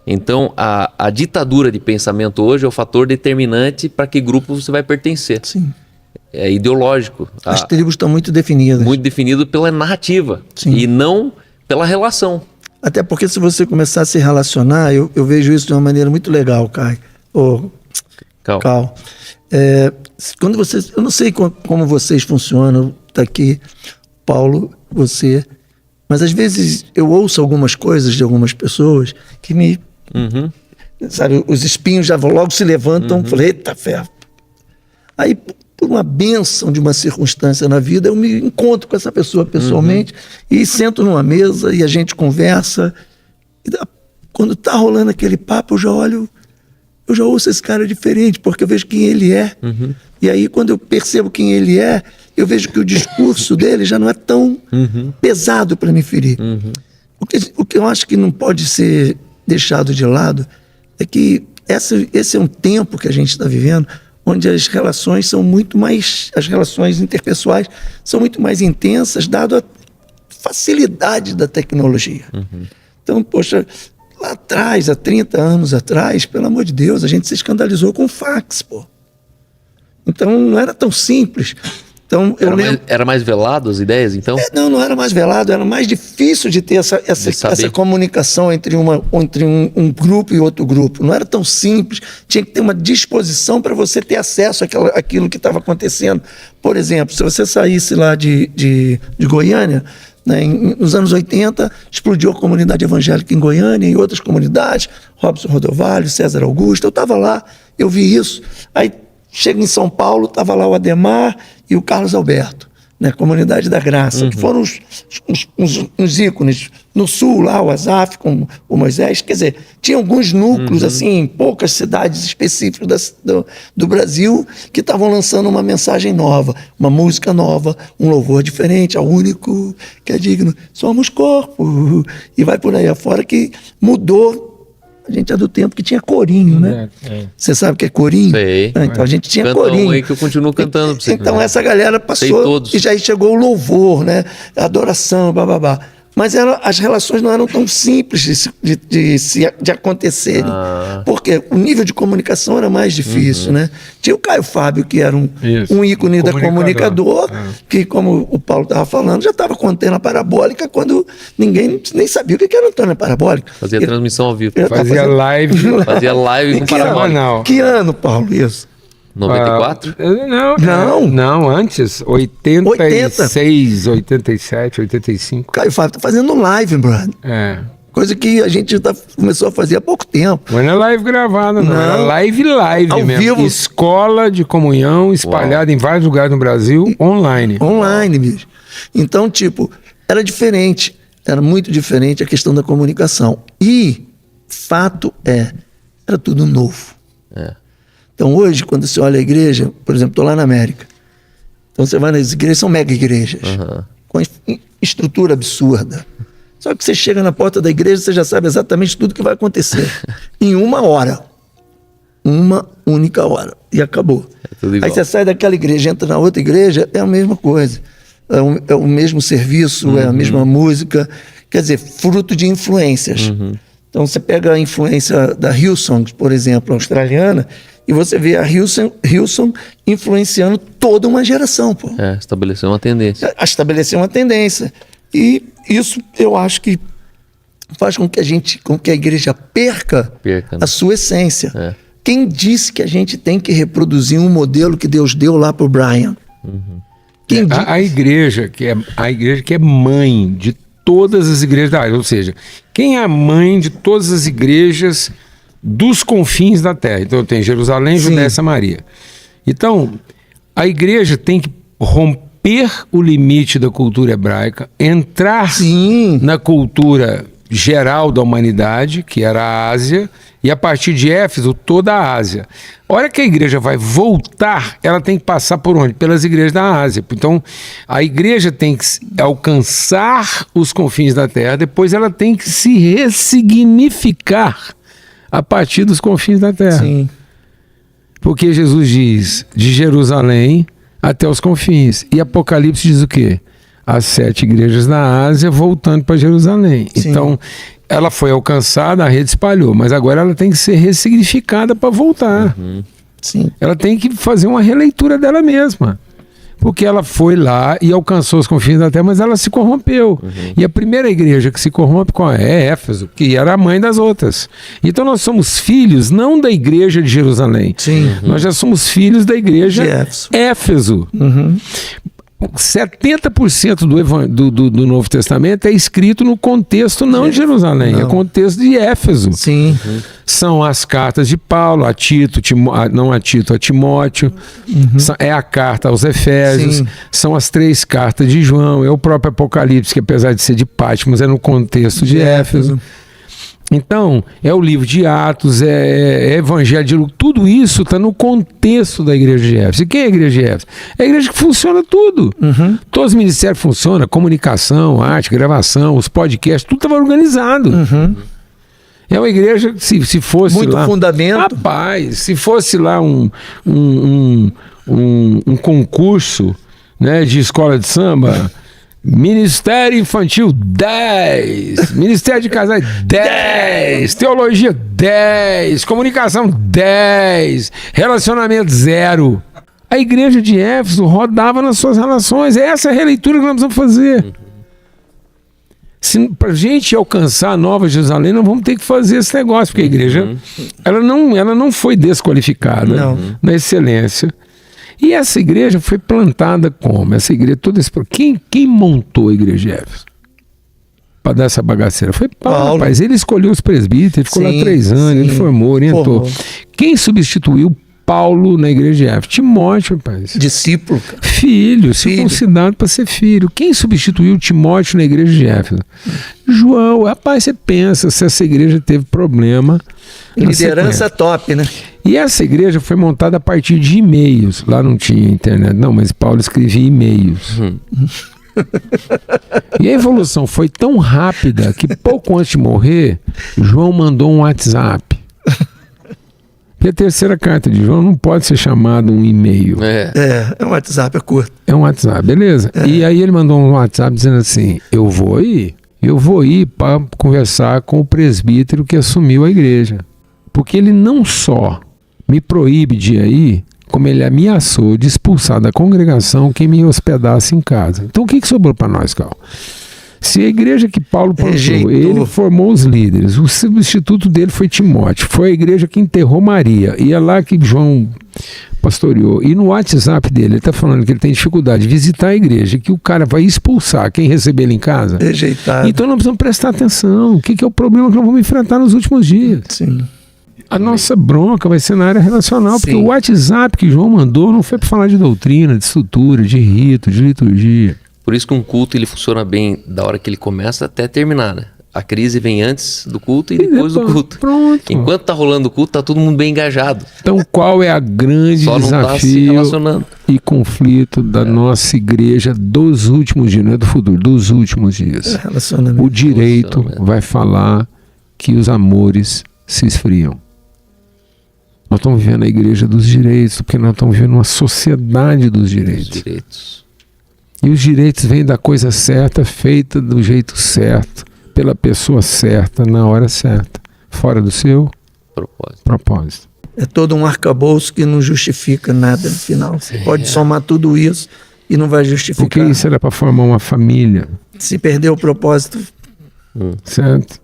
Então a ditadura de pensamento hoje é o fator determinante para que grupo você vai pertencer. É ideológico. As tribos estão muito definidas. Muito definido pela narrativa e não pela relação. Até porque se você começar a se relacionar, eu vejo isso de uma maneira muito legal, Caio. Cal. Quando vocês, eu não sei como vocês funcionam, tá aqui, Paulo, você, mas às vezes eu ouço algumas coisas de algumas pessoas que me, sabe, os espinhos já logo se levantam, falei, eita ferro. Aí, por uma bênção de uma circunstância na vida, eu me encontro com essa pessoa pessoalmente e sento numa mesa e a gente conversa. E quando tá rolando aquele papo, eu já ouço esse cara diferente, porque eu vejo quem ele é. E aí, quando eu percebo quem ele é, eu vejo que o discurso dele já não é tão pesado para me ferir. O que eu acho que não pode ser deixado de lado é que esse é um tempo que a gente está vivendo onde as relações são muito mais, as relações interpessoais são muito mais intensas, dado a facilidade da tecnologia. Então, poxa, lá atrás, há 30 anos atrás, pelo amor de Deus, a gente se escandalizou com fax, pô. Então, não era tão simples. Então, era mais velado as ideias, então? Não era mais velado, era mais difícil de ter essa comunicação entre um grupo e outro grupo. Não era tão simples, tinha que ter uma disposição para você ter acesso àquilo que estava acontecendo. Por exemplo, se você saísse lá de Goiânia, né, nos anos 80, explodiu a comunidade evangélica em Goiânia e outras comunidades, Robson Rodovalho, César Augusto, eu estava lá, eu vi isso. Aí chego em São Paulo, estava lá o Ademar e o Carlos Alberto, né, Comunidade da Graça, que foram uns ícones. No Sul, lá, o Azaf com o Moisés, quer dizer, tinha alguns núcleos, assim, em poucas cidades específicas do Brasil, que estavam lançando uma mensagem nova, uma música nova, um louvor diferente, ao único que é digno, somos corpo, e vai por aí afora, que mudou. A gente é do tempo que tinha corinho, né? Você sabe o que é corinho? Sei. Então a gente tinha Canta corinho. um aí que eu continuo cantando pra você. Então essa galera passou e já chegou o louvor, né? A adoração, bababá. Mas as relações não eram tão simples de acontecerem. Porque o nível de comunicação era mais difícil, né? Tinha o Caio Fábio, que era um ícone da comunicador, que, como o Paulo estava falando, já estava com antena parabólica quando ninguém nem sabia o que era antena parabólica. Fazia transmissão ao vivo. Fazia live. Fazia live com parabólica. Que ano, Paulo, isso? 94? Não, antes. 86, 87, 85. Caio Fábio tá fazendo live, brother. Coisa que a gente começou a fazer há pouco tempo. Mas não é live gravada, não. Era live ao mesmo. Vivo. Escola de comunhão espalhada em vários lugares no Brasil, online. Online, bicho. Então, tipo, era diferente. Era muito diferente a questão da comunicação. E, fato era tudo novo. Então, hoje, quando você olha a igreja, por exemplo, estou lá na América. Então, você vai nas igrejas, são mega igrejas, com estrutura absurda. Só que você chega na porta da igreja, você já sabe exatamente tudo que vai acontecer. Em 1 hora. Uma única hora. E acabou. Aí você sai daquela igreja, entra na outra igreja, é a mesma coisa. É o mesmo serviço, é a mesma música. Quer dizer, fruto de influências. Então, você pega a influência da Hillsong, por exemplo, australiana, e você vê a Hillsong influenciando toda uma geração. Pô. Estabeleceu uma tendência. Estabeleceu uma tendência. E isso eu acho que faz com que a igreja perca a sua essência. Quem disse que a gente tem que reproduzir um modelo que Deus deu lá para o Brian? A igreja que é mãe de todas as igrejas da área, ou seja, quem é a mãe de todas as igrejas dos confins da terra? Então tem Jerusalém, Judéia e Samaria. Então, a igreja tem que romper o limite da cultura hebraica, entrar na cultura geral da humanidade, que era a Ásia, e a partir de Éfeso, toda a Ásia. A hora que a igreja vai voltar, ela tem que passar por onde? Pelas igrejas da Ásia. Então, a igreja tem que alcançar os confins da terra, depois ela tem que se ressignificar a partir dos confins da terra. Porque Jesus diz, de Jerusalém até os confins. E Apocalipse diz o quê? As 7 igrejas da Ásia voltando para Jerusalém. Então, ela foi alcançada, a rede espalhou, mas agora ela tem que ser ressignificada para voltar. Ela tem que fazer uma releitura dela mesma. Porque ela foi lá e alcançou os confins da terra, mas ela se corrompeu. E a primeira igreja que se corrompe qual é? É Éfeso, que era a mãe das outras. Então nós somos filhos não da igreja de Jerusalém. Sim. Nós já somos filhos da igreja De Éfeso. Éfeso. 70% do Novo Testamento é escrito no contexto não de Jerusalém, é contexto de Éfeso. Sim. São as cartas de Paulo, a Tito, a Timóteo, é a carta aos Efésios, Sim. são as 3 cartas de João, é o próprio Apocalipse, que apesar de ser de Patmos, é no contexto de Éfeso. Então, é o livro de Atos, é Evangelho de Lucas, tudo isso está no contexto da igreja de Éfeso. E quem é a igreja de Éfeso? É a igreja que funciona tudo. Todos os ministérios funcionam, comunicação, arte, gravação, os podcasts, tudo estava organizado. É uma igreja que se fosse Muito lá... fundamento. Rapaz, se fosse lá um concurso, né, de escola de samba... Ministério Infantil 10, Ministério de Casais 10, Teologia 10, Comunicação 10, Relacionamento 0. A igreja de Éfeso rodava nas suas relações. Essa é a releitura que nós precisamos fazer. Para a gente alcançar a Nova Jerusalém, nós vamos ter que fazer esse negócio, porque a igreja ela não foi desqualificada na excelência. E essa igreja foi plantada como? Essa igreja, toda esse... Quem montou a igreja de Éfeso? Para dar essa bagaceira? Foi Paulo, rapaz. Ele escolheu os presbíteros, ele ficou lá 3 anos, ele formou, orientou. Quem substituiu Paulo na igreja de Éfeso? Timóteo, rapaz. Discípulo. Filho, circuncidado para ser filho. Quem substituiu Timóteo na igreja de Éfeso? João. Rapaz, você pensa se essa igreja teve problema. Liderança top, né? E essa igreja foi montada a partir de e-mails. Lá não tinha internet, não, mas Paulo escrevia e-mails. E a evolução foi tão rápida que pouco antes de morrer, João mandou um WhatsApp. E a terceira carta de João não pode ser chamada um e-mail. É um WhatsApp, é curto. É um WhatsApp, beleza? E aí ele mandou um WhatsApp dizendo assim, eu vou ir para conversar com o presbítero que assumiu a igreja. Porque ele não só me proíbe de ir aí, como ele ameaçou de expulsar da congregação quem me hospedasse em casa. Então o que sobrou para nós, Carl? Se a igreja que Paulo plantou, ele formou os líderes, o substituto dele foi Timóteo, foi a igreja que enterrou Maria, e é lá que João pastoreou. E no WhatsApp dele, ele está falando que ele tem dificuldade de visitar a igreja, que o cara vai expulsar quem receber ele em casa. Rejeitado. Então nós precisamos prestar atenção. O que é o problema que nós vamos enfrentar nos últimos dias? Sim. A nossa bronca vai ser na área relacional, porque o WhatsApp que João mandou não foi para falar de doutrina, de estrutura, de rito, de liturgia. Por isso que um culto ele funciona bem da hora que ele começa até terminar, né? A crise vem antes do culto e depois do culto. Pronto. Enquanto tá rolando o culto, tá todo mundo bem engajado. Então qual é a grande Só não tá se relacionando. e conflito da nossa igreja dos últimos dias, não é do futuro, dos últimos dias? O direito vai falar que os amores se esfriam. Nós estamos vivendo a igreja dos direitos, porque nós estamos vivendo uma sociedade dos direitos. E os direitos vêm da coisa certa, feita do jeito certo, pela pessoa certa, na hora certa, fora do seu propósito. É todo um arcabouço que não justifica nada no final. Você pode somar tudo isso e não vai justificar. Porque isso era para formar uma família. Se perder o propósito. Certo?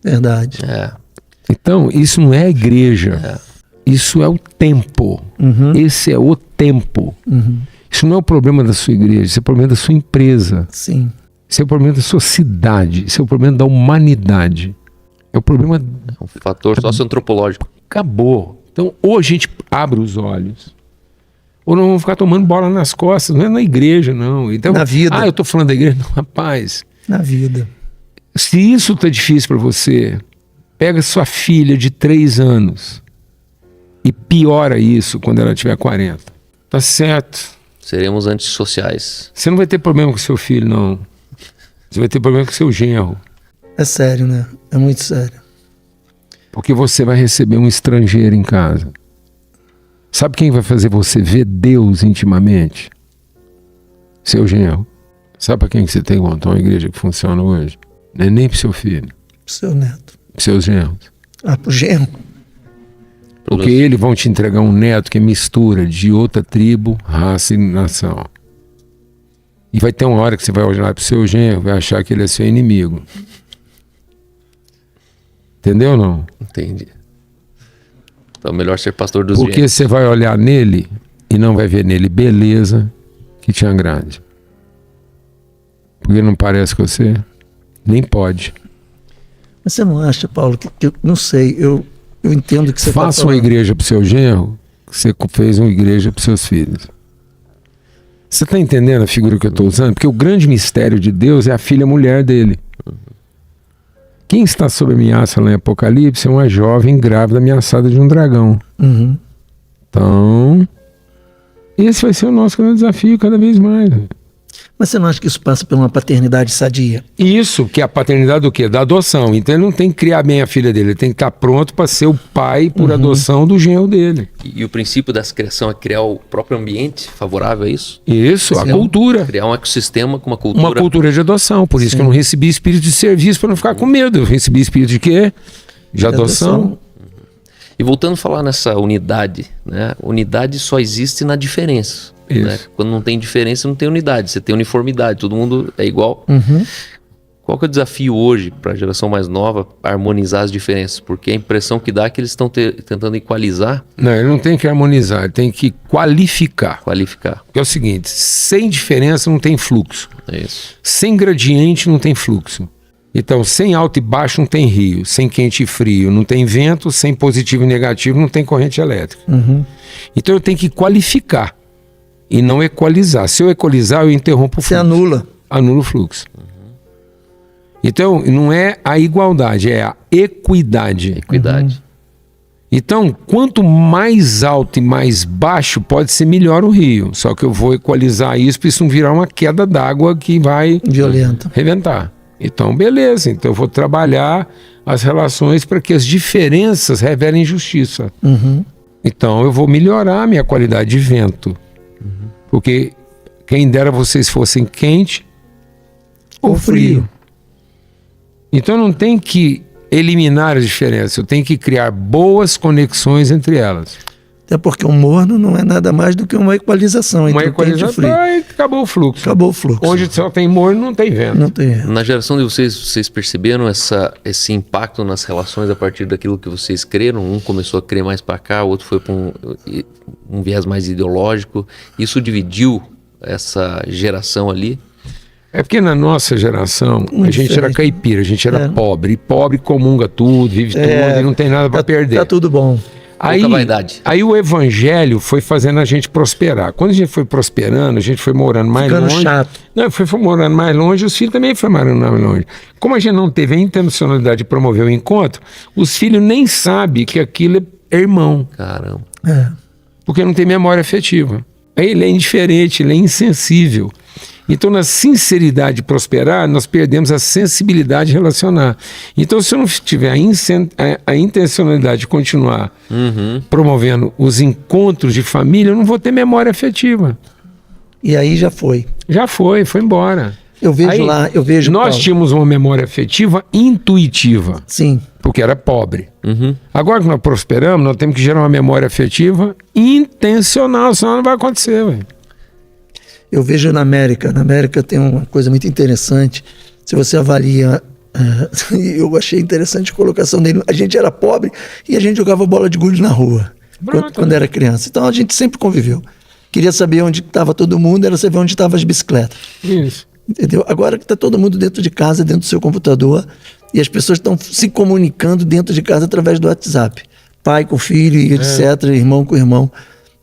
Verdade. Então, isso não é a igreja. Isso é o tempo. Esse é o tempo. Isso não é o problema da sua igreja, isso é o problema da sua empresa. Sim. Isso é o problema da sua cidade, isso é o problema da humanidade. É o problema... É um fator socioantropológico. Acabou. Então, ou a gente abre os olhos, ou não vamos ficar tomando bola nas costas. Não é na igreja, não. Então, na vida. Eu estou falando da igreja. Não, rapaz. Na vida. Se isso está difícil para você, pega sua filha de 3 anos e piora isso quando ela tiver 40. Tá certo. Seremos antissociais. Você não vai ter problema com seu filho, não. Você vai ter problema com seu genro. É sério, né? É muito sério. Porque você vai receber um estrangeiro em casa. Sabe quem vai fazer você ver Deus intimamente? Seu genro. Sabe para quem que você tem que montar uma igreja que funciona hoje? Não é nem pro seu filho. Pro seu neto. Pros seus genros. Pro genro. Porque eles vão te entregar um neto que é mistura de outra tribo, raça e nação. E vai ter uma hora que você vai olhar para o seu genro, vai achar que ele é seu inimigo. Entendeu ou não? Entendi. Então é melhor ser pastor dos Porque genros. você vai olhar nele e não vai ver nele beleza que te agrade. Porque não parece com você? Nem pode. Mas você não acha, Paulo, que eu não sei, eu entendo que você Faça tá uma falando. igreja para o seu genro, que você fez uma igreja para os seus filhos. Você está entendendo a figura que eu estou usando? Porque o grande mistério de Deus é a filha mulher dele. Quem está sob ameaça lá em Apocalipse é uma jovem grávida ameaçada de um dragão. Uhum. Então, esse vai ser o nosso grande desafio cada vez mais. Mas você não acha que isso passa por uma paternidade sadia? Isso, que é a paternidade do quê? Da adoção. Então ele não tem que criar bem a filha dele, ele tem que estar pronto para ser o pai por adoção do genro dele. E o princípio dessa criação é criar o próprio ambiente favorável a isso? Isso, a Sim. cultura. Criar um ecossistema com uma cultura. Uma cultura de adoção. Por isso que eu não recebi espírito de serviço para não ficar com medo. Eu recebi espírito de quê? De adoção. E voltando a falar nessa unidade, né? Unidade só existe na diferença. Isso. Né? Quando não tem diferença, não tem unidade. Você tem uniformidade, todo mundo é igual. Qual que é o desafio hoje para a geração mais nova harmonizar as diferenças? Porque a impressão que dá é que eles estão tentando equalizar, Não, ele não tem que harmonizar, ele tem que qualificar. qualificar. Que é o seguinte, sem diferença não tem fluxo. É isso. Sem gradiente não tem fluxo. Então, sem alto e baixo não tem rio. Sem quente e frio não tem vento. Sem positivo e negativo não tem corrente elétrica. Então eu tenho que qualificar e não equalizar. Se eu equalizar, eu interrompo o Você fluxo. anula. Anula o fluxo. Então, não é a igualdade, é a equidade. Equidade. Então, quanto mais alto e mais baixo, pode ser melhor o rio. Só que eu vou equalizar isso para isso não virar uma queda d'água que vai Violenta. reventar. Então, beleza. Então, eu vou trabalhar as relações para que as diferenças revelem justiça. Então, eu vou melhorar a minha qualidade de vento. Porque quem dera vocês fossem quente ou frio. Então, não tem que eliminar as diferenças. Eu tenho que criar boas conexões entre elas. Até porque o morno não é nada mais do que uma equalização Uma entre o quente e o equalização frio. e acabou o fluxo. Acabou o fluxo. Onde só tem morno, não tem vento. Não tem erro. Na geração de vocês perceberam esse impacto nas relações a partir daquilo que vocês creram? Um começou a crer mais para cá, o outro foi para um viés mais ideológico. Isso dividiu essa geração ali? É porque na nossa geração, Muito a gente era diferente. caipira, a gente era É. pobre. E pobre comunga tudo, vive tudo e não tem nada para perder. Tá tudo bom. Pouca vaidade. Aí o evangelho foi fazendo a gente prosperar. Quando a gente foi prosperando, a gente foi morando mais Ficando longe. chato. Não, foi morando mais longe, os filhos também foram morando mais longe. Como a gente não teve a intencionalidade de promover o encontro, os filhos nem sabem que aquilo é irmão, Caramba. É. porque não tem memória afetiva. Aí ele é indiferente, ele é insensível. Então, na sinceridade de prosperar, nós perdemos a sensibilidade de relacionar. Então, se eu não tiver a intencionalidade de continuar promovendo os encontros de família, eu não vou ter memória afetiva. E aí já foi. Já foi embora. Eu vejo Aí, lá, eu vejo. Nós Paulo, tínhamos uma memória afetiva intuitiva, Sim. porque era pobre. Agora que nós prosperamos, nós temos que gerar uma memória afetiva intencional, senão não vai acontecer, velho. Eu vejo na América. Na América tem uma coisa muito interessante. Se você avalia. Eu achei interessante a colocação dele. A gente era pobre e a gente jogava bola de gude na rua. Quando era criança. Então a gente sempre conviveu. Queria saber onde estava todo mundo, era saber onde estavam as bicicletas. Isso. Entendeu? Agora que está todo mundo dentro de casa, dentro do seu computador, e as pessoas estão se comunicando dentro de casa através do WhatsApp. Pai com filho, e etc., irmão com irmão.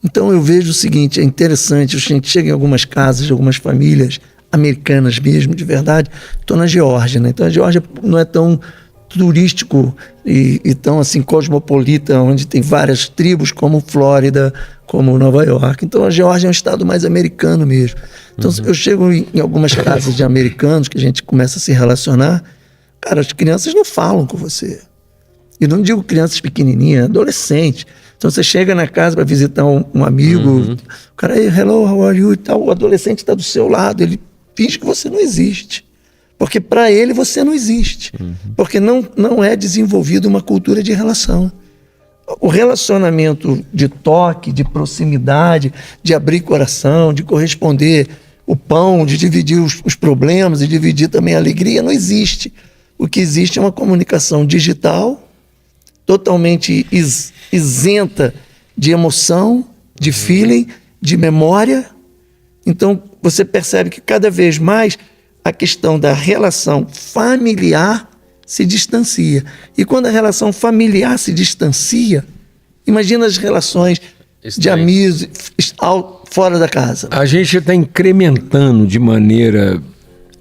Então eu vejo o seguinte, é interessante, a gente chega em algumas casas, algumas famílias americanas mesmo, de verdade. Estou na Geórgia, né? Então a Geórgia não é tão turístico e tão assim cosmopolita, onde tem várias tribos como Flórida, como Nova York. Então a Geórgia é um estado mais americano mesmo. Então eu chego em algumas casas de americanos que a gente começa a se relacionar, cara, as crianças não falam com você. E não digo crianças pequenininhas, adolescentes. Então você chega na casa para visitar um amigo, o cara, hello, how are you e tal, o adolescente está do seu lado, ele finge que você não existe. Porque para ele você não existe. Porque não é desenvolvida uma cultura de relação. O relacionamento de toque, de proximidade, de abrir coração, de corresponder o pão, de dividir os problemas, de dividir também a alegria, não existe. O que existe é uma comunicação digital, totalmente isenta de emoção, de feeling, de memória. Então, você percebe que cada vez mais a questão da relação familiar se distancia. E quando a relação familiar se distancia, imagina as relações de amigos fora da casa. A gente está incrementando de maneira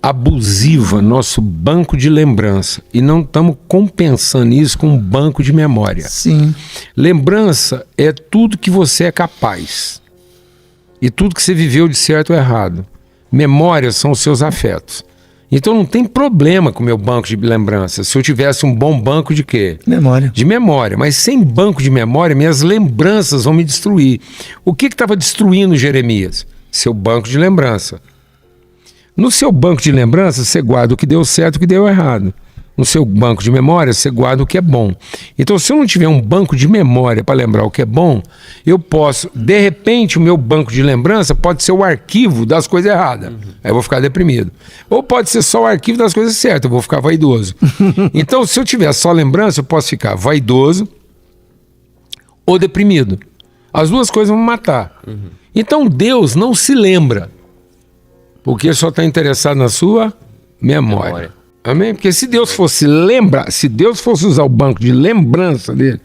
abusiva nosso banco de lembrança e não estamos compensando isso com um banco de memória. Sim. Lembrança é tudo que você é capaz e tudo que você viveu de certo ou errado. Memória são os seus afetos. Então não tem problema com o meu banco de lembrança. Se eu tivesse um bom banco de quê? Memória. De memória. Mas sem banco de memória, minhas lembranças vão me destruir. O que estava destruindo Jeremias? Seu banco de lembrança. No seu banco de lembrança, você guarda o que deu certo e o que deu errado. No seu banco de memória, você guarda o que é bom. Então, se eu não tiver um banco de memória para lembrar o que é bom, eu posso, de repente, o meu banco de lembrança pode ser o arquivo das coisas erradas. Aí eu vou ficar deprimido. Ou pode ser só o arquivo das coisas certas, eu vou ficar vaidoso. Então, se eu tiver só lembrança, eu posso ficar vaidoso ou deprimido. As duas coisas vão me matar. Então, Deus não se lembra, porque só está interessado na sua memória. Amém? Porque se Deus fosse lembrar, se Deus fosse usar o banco de lembrança dele,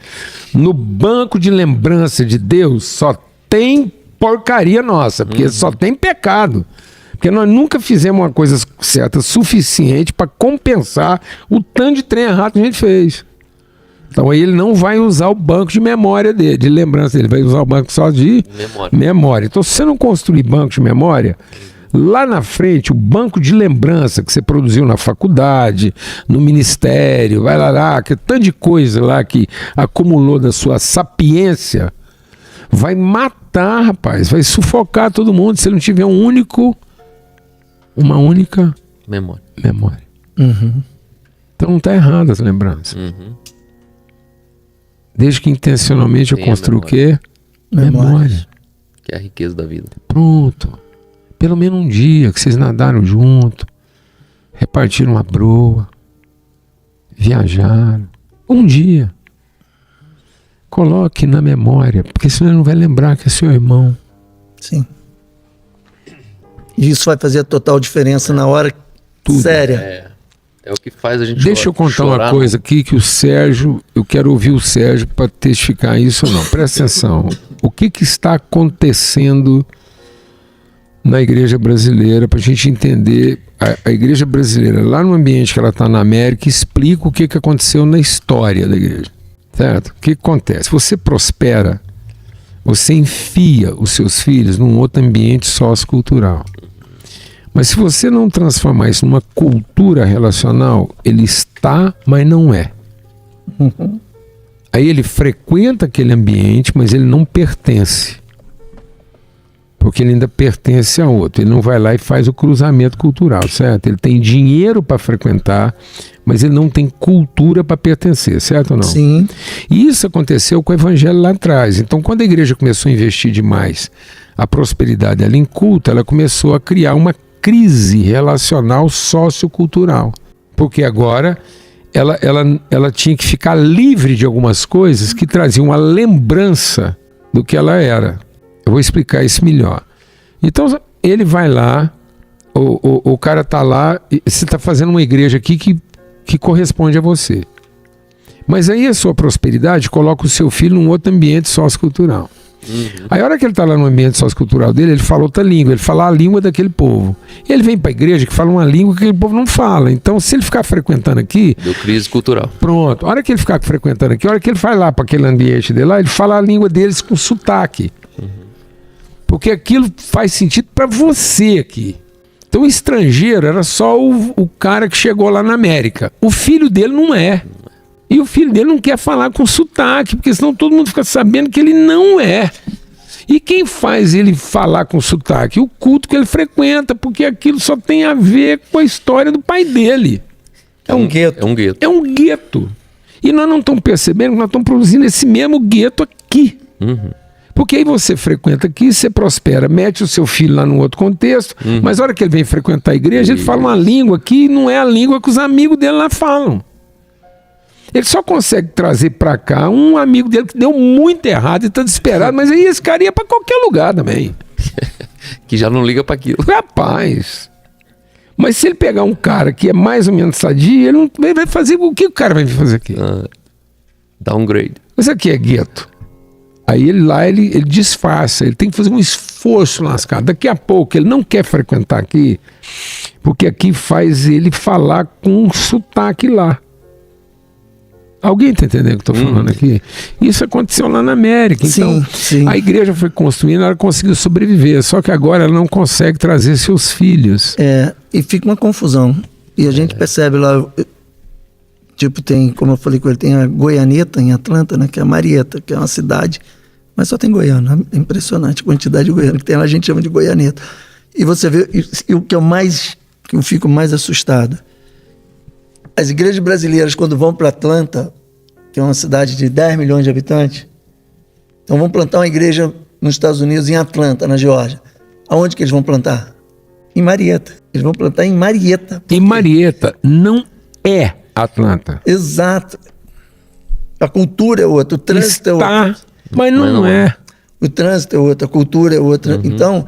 no banco de lembrança de Deus só tem porcaria nossa, porque só tem pecado. Porque nós nunca fizemos uma coisa certa suficiente para compensar o tanto de trem errado que a gente fez. Então aí ele não vai usar o banco de memória dele, de lembrança dele, vai usar o banco só de memória. Então se você não construir banco de memória, lá na frente, o banco de lembrança que você produziu na faculdade, no ministério, vai lá, que tanto de coisa lá que acumulou da sua sapiência, vai matar, rapaz, vai sufocar todo mundo se não tiver uma única memória. Então não está errado as lembranças. Desde que intencionalmente eu construo o quê? Memória. Que é a riqueza da vida. Pronto. Pelo menos um dia que vocês nadaram junto, repartiram uma broa, viajaram. Um dia. Coloque na memória, porque senão ele não vai lembrar que é seu irmão. Sim. E isso vai fazer a total diferença na hora séria. É o que faz a gente Deixa eu contar uma coisa aqui que o Sérgio, eu quero ouvir o Sérgio para testificar isso ou não. Presta atenção. O que está acontecendo na igreja brasileira, para a gente entender a igreja brasileira, lá no ambiente que ela está na América, explica o que aconteceu na história da igreja, certo? O que acontece? Você prospera, você enfia os seus filhos num outro ambiente sociocultural. Mas se você não transformar isso numa cultura relacional, ele está, mas não é. Aí ele frequenta aquele ambiente, mas ele não pertence. Porque ele ainda pertence a outro. Ele não vai lá e faz o cruzamento cultural, certo? Ele tem dinheiro para frequentar, mas ele não tem cultura para pertencer, certo ou não? Sim. E isso aconteceu com o evangelho lá atrás. Então, quando a igreja começou a investir demais a prosperidade dela em culto, ela começou a criar uma crise relacional sociocultural. Porque agora ela tinha que ficar livre de algumas coisas que traziam uma lembrança do que ela era. Eu vou explicar isso melhor. Então, ele vai lá, o cara está lá, e você está fazendo uma igreja aqui que corresponde a você. Mas aí a sua prosperidade coloca o seu filho num outro ambiente sociocultural. Aí a hora que ele está lá no ambiente sociocultural dele, ele fala outra língua, ele fala a língua daquele povo. E ele vem para a igreja que fala uma língua que aquele povo não fala. Então, se ele ficar frequentando aqui... Deu crise cultural. Pronto. A hora que ele ficar frequentando aqui, a hora que ele vai lá para aquele ambiente dele lá, ele fala a língua deles com sotaque. Porque aquilo faz sentido para você aqui. Então o estrangeiro era só o cara que chegou lá na América. O filho dele não é. E o filho dele não quer falar com sotaque, porque senão todo mundo fica sabendo que ele não é. E quem faz ele falar com sotaque? O culto que ele frequenta, porque aquilo só tem a ver com a história do pai dele. É um gueto. É um gueto. É um gueto. E nós não estamos percebendo que nós estamos produzindo esse mesmo gueto aqui. Por Porque aí você frequenta aqui, você prospera, mete o seu filho lá num outro contexto, mas a hora que ele vem frequentar a igreja, ele fala uma língua que não é a língua que os amigos dele lá falam. Ele só consegue trazer pra cá um amigo dele que deu muito errado e tá desesperado, mas aí esse cara ia pra qualquer lugar também. Que já não liga pra aquilo. Rapaz. Mas se ele pegar um cara que é mais ou menos sadio, ele não vai fazer... O que o cara vai fazer aqui? Downgrade. Mas aqui é gueto. Aí ele disfarça, ele tem que fazer um esforço lascado. Daqui a pouco ele não quer frequentar aqui, porque aqui faz ele falar com um sotaque lá. Alguém está entendendo o que eu estou falando aqui? Isso aconteceu lá na América. Então, sim. A igreja foi construindo, ela conseguiu sobreviver. Só que agora ela não consegue trazer seus filhos. E fica uma confusão. E a gente percebe lá, tipo, tem, como eu falei com ele, tem a Goianeta em Atlanta, né, que é a Marieta, que é uma cidade, mas só tem goiano. É impressionante a quantidade de goiano que tem lá, a gente chama de Goianeta. E você vê, e o que eu fico mais assustado, as igrejas brasileiras, quando vão para Atlanta, que é uma cidade de 10 milhões de habitantes, então vão plantar uma igreja nos Estados Unidos, em Atlanta, na Geórgia. Aonde que eles vão plantar? Em Marieta. Eles vão plantar em Marieta. E Marieta não é Atlanta. Exato. A cultura é outra, o trânsito é outro. Mas não é. O trânsito é outro, a cultura é outra. Então,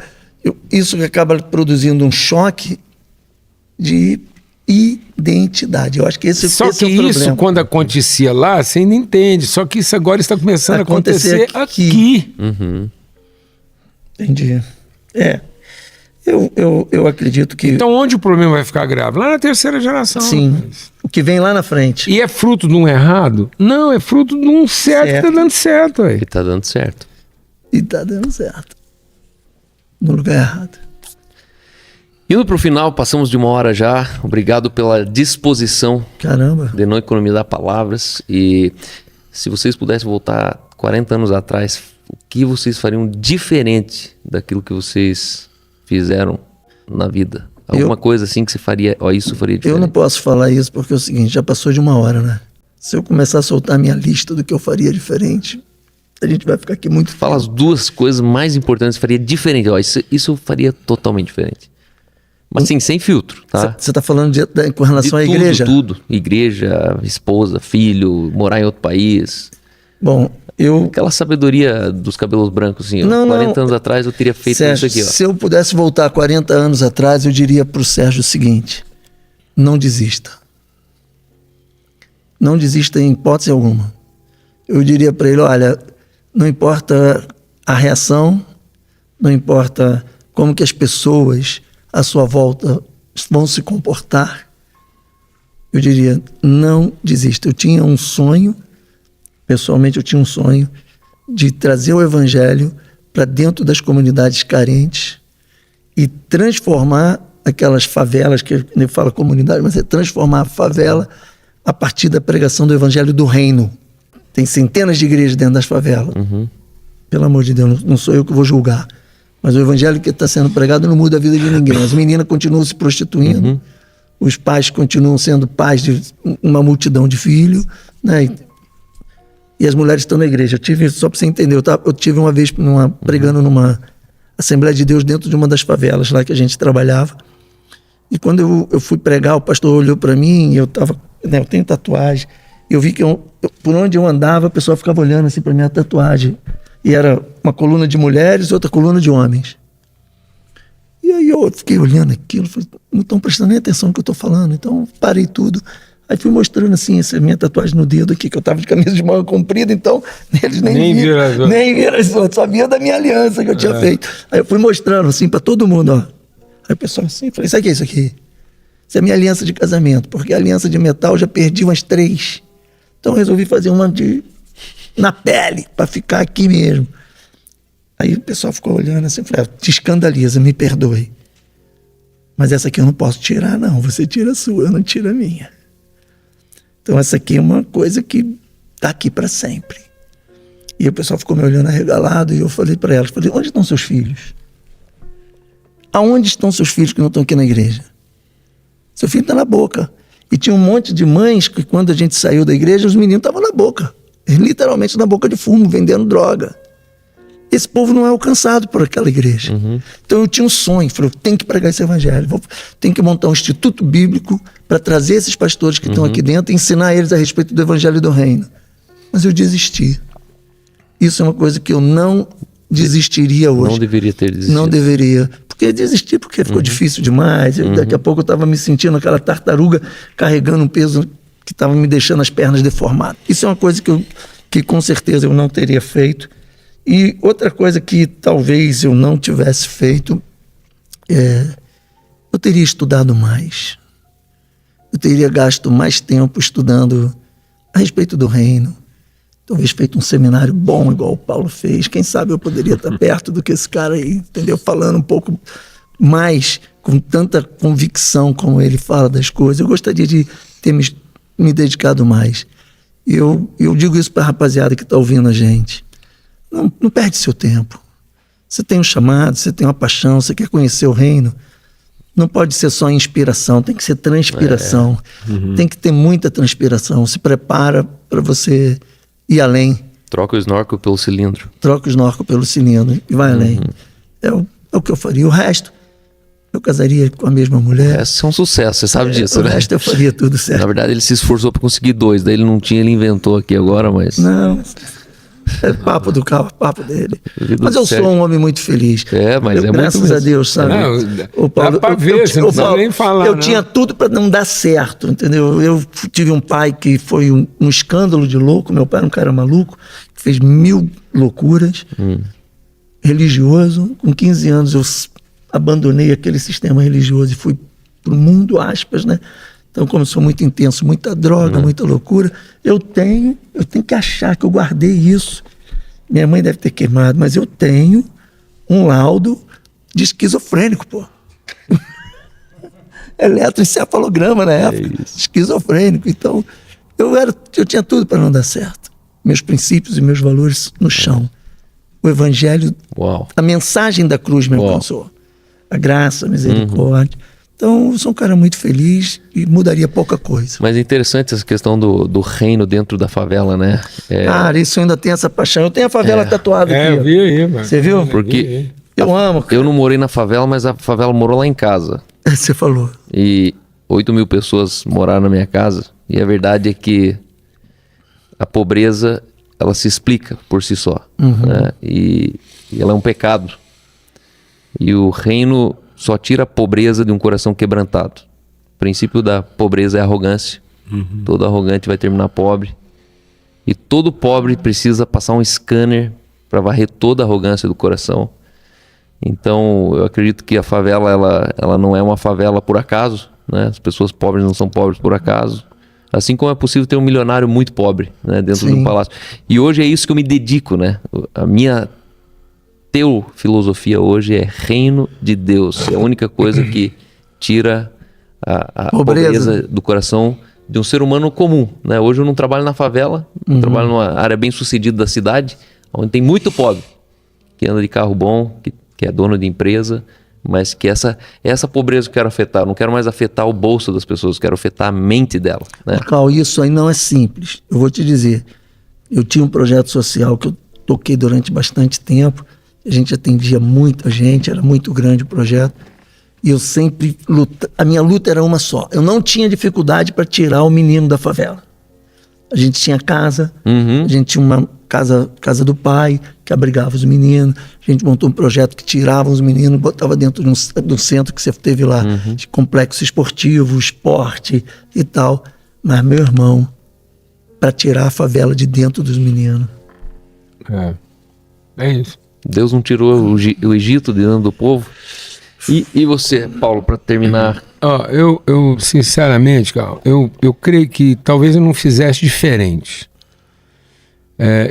isso que acaba produzindo um choque de identidade. Eu acho que esse é o problema. Isso, quando acontecia lá, você ainda entende. Só que isso agora está começando a acontecer aqui. Entendi. Eu acredito que... Então, onde o problema vai ficar grave? Lá na terceira geração. Sim. Rapaz. O que vem lá na frente. E é fruto de um errado? Não, é fruto de um certo que está dando certo. E está dando certo. E está dando certo. No lugar errado. Indo para o final, passamos de 1 hora já. Obrigado pela disposição. Caramba. De não economizar palavras. E se vocês pudessem voltar 40 anos atrás, o que vocês fariam diferente daquilo que vocês fizeram na vida? Alguma coisa assim que você faria, isso faria diferente? Eu não posso falar isso porque é o seguinte, já passou de 1 hora, né? Se eu começar a soltar a minha lista do que eu faria diferente, a gente vai ficar aqui muito... Fala as 2 coisas mais importantes que faria diferente. Isso eu faria totalmente diferente. Mas assim, sem filtro, tá? Você está falando com relação à igreja? Tudo. Igreja, esposa, filho, morar em outro país. Bom, aquela sabedoria dos cabelos brancos, assim, 40 anos atrás eu teria feito Sérgio, isso aqui, ó. Se eu pudesse voltar 40 anos atrás, eu diria para o Sérgio o seguinte: não desista. Não desista em hipótese alguma. Eu diria para ele, olha, não importa a reação, não importa como que as pessoas à sua volta vão se comportar, eu diria, não desista. Eu tinha um sonho, pessoalmente eu tinha um sonho de trazer o evangelho para dentro das comunidades carentes e transformar aquelas favelas, que eu falo comunidade, mas é transformar a favela a partir da pregação do evangelho do reino. Tem centenas de igrejas dentro das favelas. Pelo amor de Deus, não sou eu que vou julgar. Mas o evangelho que está sendo pregado não muda a vida de ninguém. As meninas continuam se prostituindo, os pais continuam sendo pais de uma multidão de filhos, né? E as mulheres estão na igreja. Só para você entender, eu tive uma vez pregando numa Assembleia de Deus dentro de uma das favelas lá que a gente trabalhava. E quando eu fui pregar, o pastor olhou para mim, e eu tenho tatuagem. Eu vi que por onde eu andava, a pessoa ficava olhando assim para minha tatuagem. E era uma coluna de mulheres e outra coluna de homens. E aí eu fiquei olhando aquilo, falei, não estão prestando nem atenção no que eu estou falando. Então parei tudo. Aí fui mostrando assim, essa minha tatuagem no dedo aqui, que eu estava de camisa de manga comprida, então eles nem viram as outras, só via da minha aliança que eu tinha feito. Aí eu fui mostrando assim para todo mundo, ó. Aí o pessoal assim, falei, sabe o que é isso aqui? Isso é minha aliança de casamento, porque a aliança de metal eu já perdi umas 3. Então eu resolvi fazer uma na pele, para ficar aqui mesmo. Aí o pessoal ficou olhando assim, falei, te escandaliza, me perdoe. Mas essa aqui eu não posso tirar, não. Você tira a sua, eu não tiro a minha. Então essa aqui é uma coisa que está aqui para sempre. E o pessoal ficou me olhando arregalado, e eu falei para elas, onde estão seus filhos? Aonde estão seus filhos que não estão aqui na igreja? Seu filho está na boca. E tinha um monte de mães que quando a gente saiu da igreja, os meninos estavam na boca. Literalmente na boca de fumo, vendendo droga. esse povo não é alcançado por aquela igreja. Então eu tinha um sonho, falei, eu tenho que pregar esse evangelho, tenho que montar um instituto bíblico para trazer esses pastores que estão aqui dentro e ensinar eles a respeito do evangelho do reino. Mas eu desisti. Isso é uma coisa que eu não desistiria hoje. Não deveria ter desistido. Não deveria. Porque desisti, porque ficou difícil demais. Daqui a pouco eu estava me sentindo aquela tartaruga carregando um peso que estava me deixando as pernas deformadas. Isso é uma coisa que com certeza eu não teria feito. E outra coisa que talvez eu não tivesse feito eu teria estudado mais. Eu teria gasto mais tempo estudando a respeito do reino. Talvez feito um seminário bom, igual o Paulo fez. Quem sabe eu poderia estar perto do que esse cara aí, entendeu? Falando um pouco mais, com tanta convicção como ele fala das coisas. Eu gostaria de ter me dedicado mais. Eu digo isso para a rapaziada que está ouvindo a gente. Não perde seu tempo. Você tem um chamado, você tem uma paixão, você quer conhecer o reino. Não pode ser só inspiração, tem que ser transpiração. Tem que ter muita transpiração. Se prepara para você ir além. Troca o snorkel pelo cilindro. Troca o snorkel pelo cilindro e vai além. É o que eu faria. O resto, eu casaria com a mesma mulher. Esse é um sucesso, você sabe disso, né? O resto eu faria tudo certo. Na verdade, ele se esforçou para conseguir 2, daí ele não tinha, ele inventou aqui agora, mas... Não, é papo do carro, papo dele. Mas eu sou um homem muito feliz. Mas graças a Deus, sabe? Não, Paulo, dá pra ver, você não precisa nem falar. Eu tinha tudo para não dar certo, entendeu? Eu tive um pai que foi um escândalo de louco. Meu pai era um cara maluco, que fez 1000 loucuras, religioso. Com 15 anos eu abandonei aquele sistema religioso e fui pro mundo, aspas, né? Então, como eu sou muito intenso, muita droga, muita loucura, eu tenho que achar que eu guardei isso. Minha mãe deve ter queimado, mas eu tenho um laudo de esquizofrênico, pô. Eletroencefalograma na época, esquizofrênico. Então, eu tinha tudo para não dar certo. Meus princípios e meus valores no chão. O evangelho, a mensagem da cruz me alcançou. A graça, a misericórdia. Então, eu sou um cara muito feliz e mudaria pouca coisa. Mas é interessante essa questão do reino dentro da favela, né? Cara, isso ainda tem essa paixão. Eu tenho a favela tatuada aqui. Eu vi aí, mano. Você viu? Porque eu amo, cara. Eu não morei na favela, mas a favela morou lá em casa. Você falou. E 8.000 pessoas moraram na minha casa. E a verdade é que a pobreza, ela se explica por si só. Né? E ela é um pecado. E o reino só tira a pobreza de um coração quebrantado. O princípio da pobreza é a arrogância. Todo arrogante vai terminar pobre. E todo pobre precisa passar um scanner para varrer toda a arrogância do coração. Então, eu acredito que a favela, ela não é uma favela por acaso, né? As pessoas pobres não são pobres por acaso. Assim como é possível ter um milionário muito pobre, né, dentro do palácio. E hoje é isso que eu me dedico, né? A minha filosofia hoje é reino de Deus. É a única coisa que tira a pobreza do coração de um ser humano comum, né? Hoje eu não trabalho na favela, eu trabalho numa área bem sucedida da cidade, onde tem muito pobre, que anda de carro bom, que é dono de empresa, mas que essa pobreza que eu quero afetar. Eu não quero mais afetar o bolso das pessoas, eu quero afetar a mente dela, né? Carl, isso aí não é simples. Eu vou te dizer, eu tinha um projeto social que eu toquei durante bastante tempo. A gente atendia muita gente, era muito grande o projeto. E eu sempre a minha luta era uma só. Eu não tinha dificuldade para tirar o menino da favela. A gente tinha casa, a gente tinha uma casa do pai, que abrigava os meninos. A gente montou um projeto que tirava os meninos, botava dentro do centro que você teve lá, de complexo esportivo, esporte e tal. Mas, meu irmão, para tirar a favela de dentro dos meninos. É isso. Deus não tirou o Egito de dentro do povo. E você, Paulo, para terminar? Eu sinceramente, Carl, eu creio que talvez eu não fizesse diferente.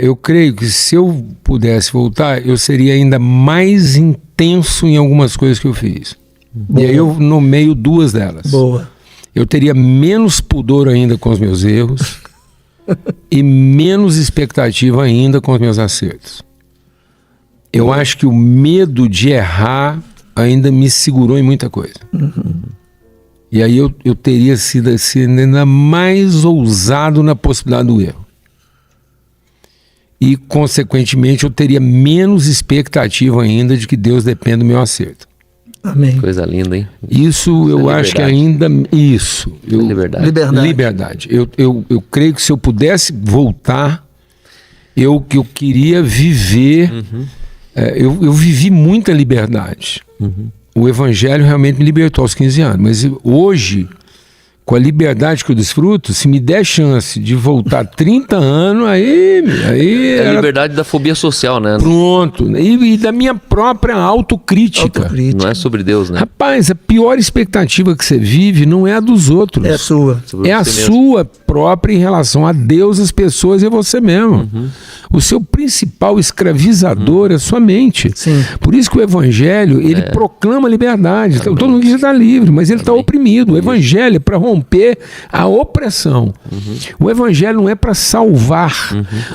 Eu creio que se eu pudesse voltar, eu seria ainda mais intenso em algumas coisas que eu fiz. Boa. E aí eu nomeio 2 delas. Boa. Eu teria menos pudor ainda com os meus erros e menos expectativa ainda com os meus acertos. Eu acho que o medo de errar ainda me segurou em muita coisa. E aí eu teria sido ainda mais ousado na possibilidade do erro. e, consequentemente, eu teria menos expectativa ainda de que Deus dependa do meu acerto. Amém. Coisa linda, hein? Isso eu acho que ainda... Isso. Liberdade. Eu creio que se eu pudesse voltar, eu queria viver... Eu vivi muita liberdade. O Evangelho realmente me libertou aos 15 anos. Mas hoje, com a liberdade que eu desfruto, se me der chance de voltar 30 anos, aí É a liberdade da fobia social, né? pronto. E da minha própria autocrítica. Não é sobre Deus, né? Rapaz, a pior expectativa que você vive não é a dos outros. É a sua. Sobre É a você mesmo. sua própria em relação a Deus, as pessoas e a você mesmo. O seu principal escravizador é a sua mente. Sim. Por isso que o Evangelho, ele proclama liberdade. Então, todo mundo diz que está livre, mas ele está oprimido. O Evangelho é para romper a opressão. O Evangelho não é para salvar.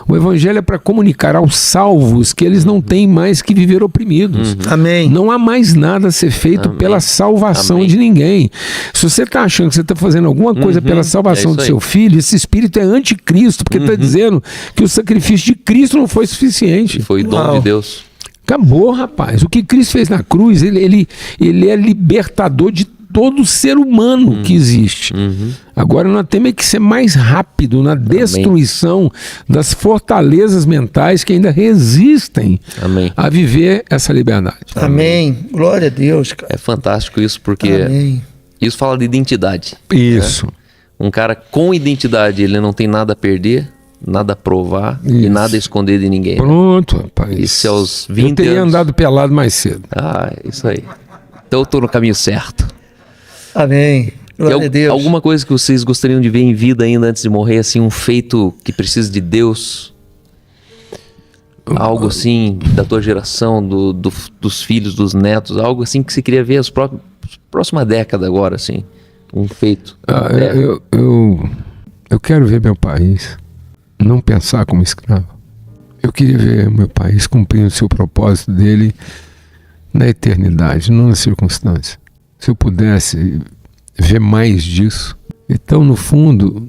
O Evangelho é para comunicar aos salvos que eles não têm mais que viver oprimidos. Amém. Não há mais nada a ser feito pela salvação Amém. de ninguém. Se você está achando que você está fazendo alguma coisa pela salvação isso do aí. seu filho, esse espírito é anticristo, porque está dizendo que o sacrifício de Cristo não foi suficiente. Foi dom Uau. de Deus. Acabou, rapaz. O que Cristo fez na cruz, ele é libertador de todo ser humano que existe. Agora nós temos que ser mais rápido na destruição das fortalezas mentais que ainda resistem Amém. a viver essa liberdade. Amém. Glória a Deus, cara. É fantástico isso, porque Amém. isso fala de identidade. Isso. Um cara com identidade, ele não tem nada a perder, nada a provar e Isso. nada a esconder de ninguém. Pronto, rapaz. Isso é aos Eu 20 teria anos. andado pelado mais cedo. Ah, isso aí. Então eu tô no caminho certo. Amém. Tem Glória a Deus. alguma coisa que vocês gostariam de ver em vida ainda antes de morrer, assim, um feito que precisa de Deus? Algo assim, da tua geração, dos filhos, dos netos, algo assim que você queria ver as próxima década agora, assim, um feito. Eu quero ver meu país não pensar como escravo. Eu queria ver meu país cumprindo o seu propósito dele na eternidade, não na circunstância. Se eu pudesse ver mais disso. Então, no fundo,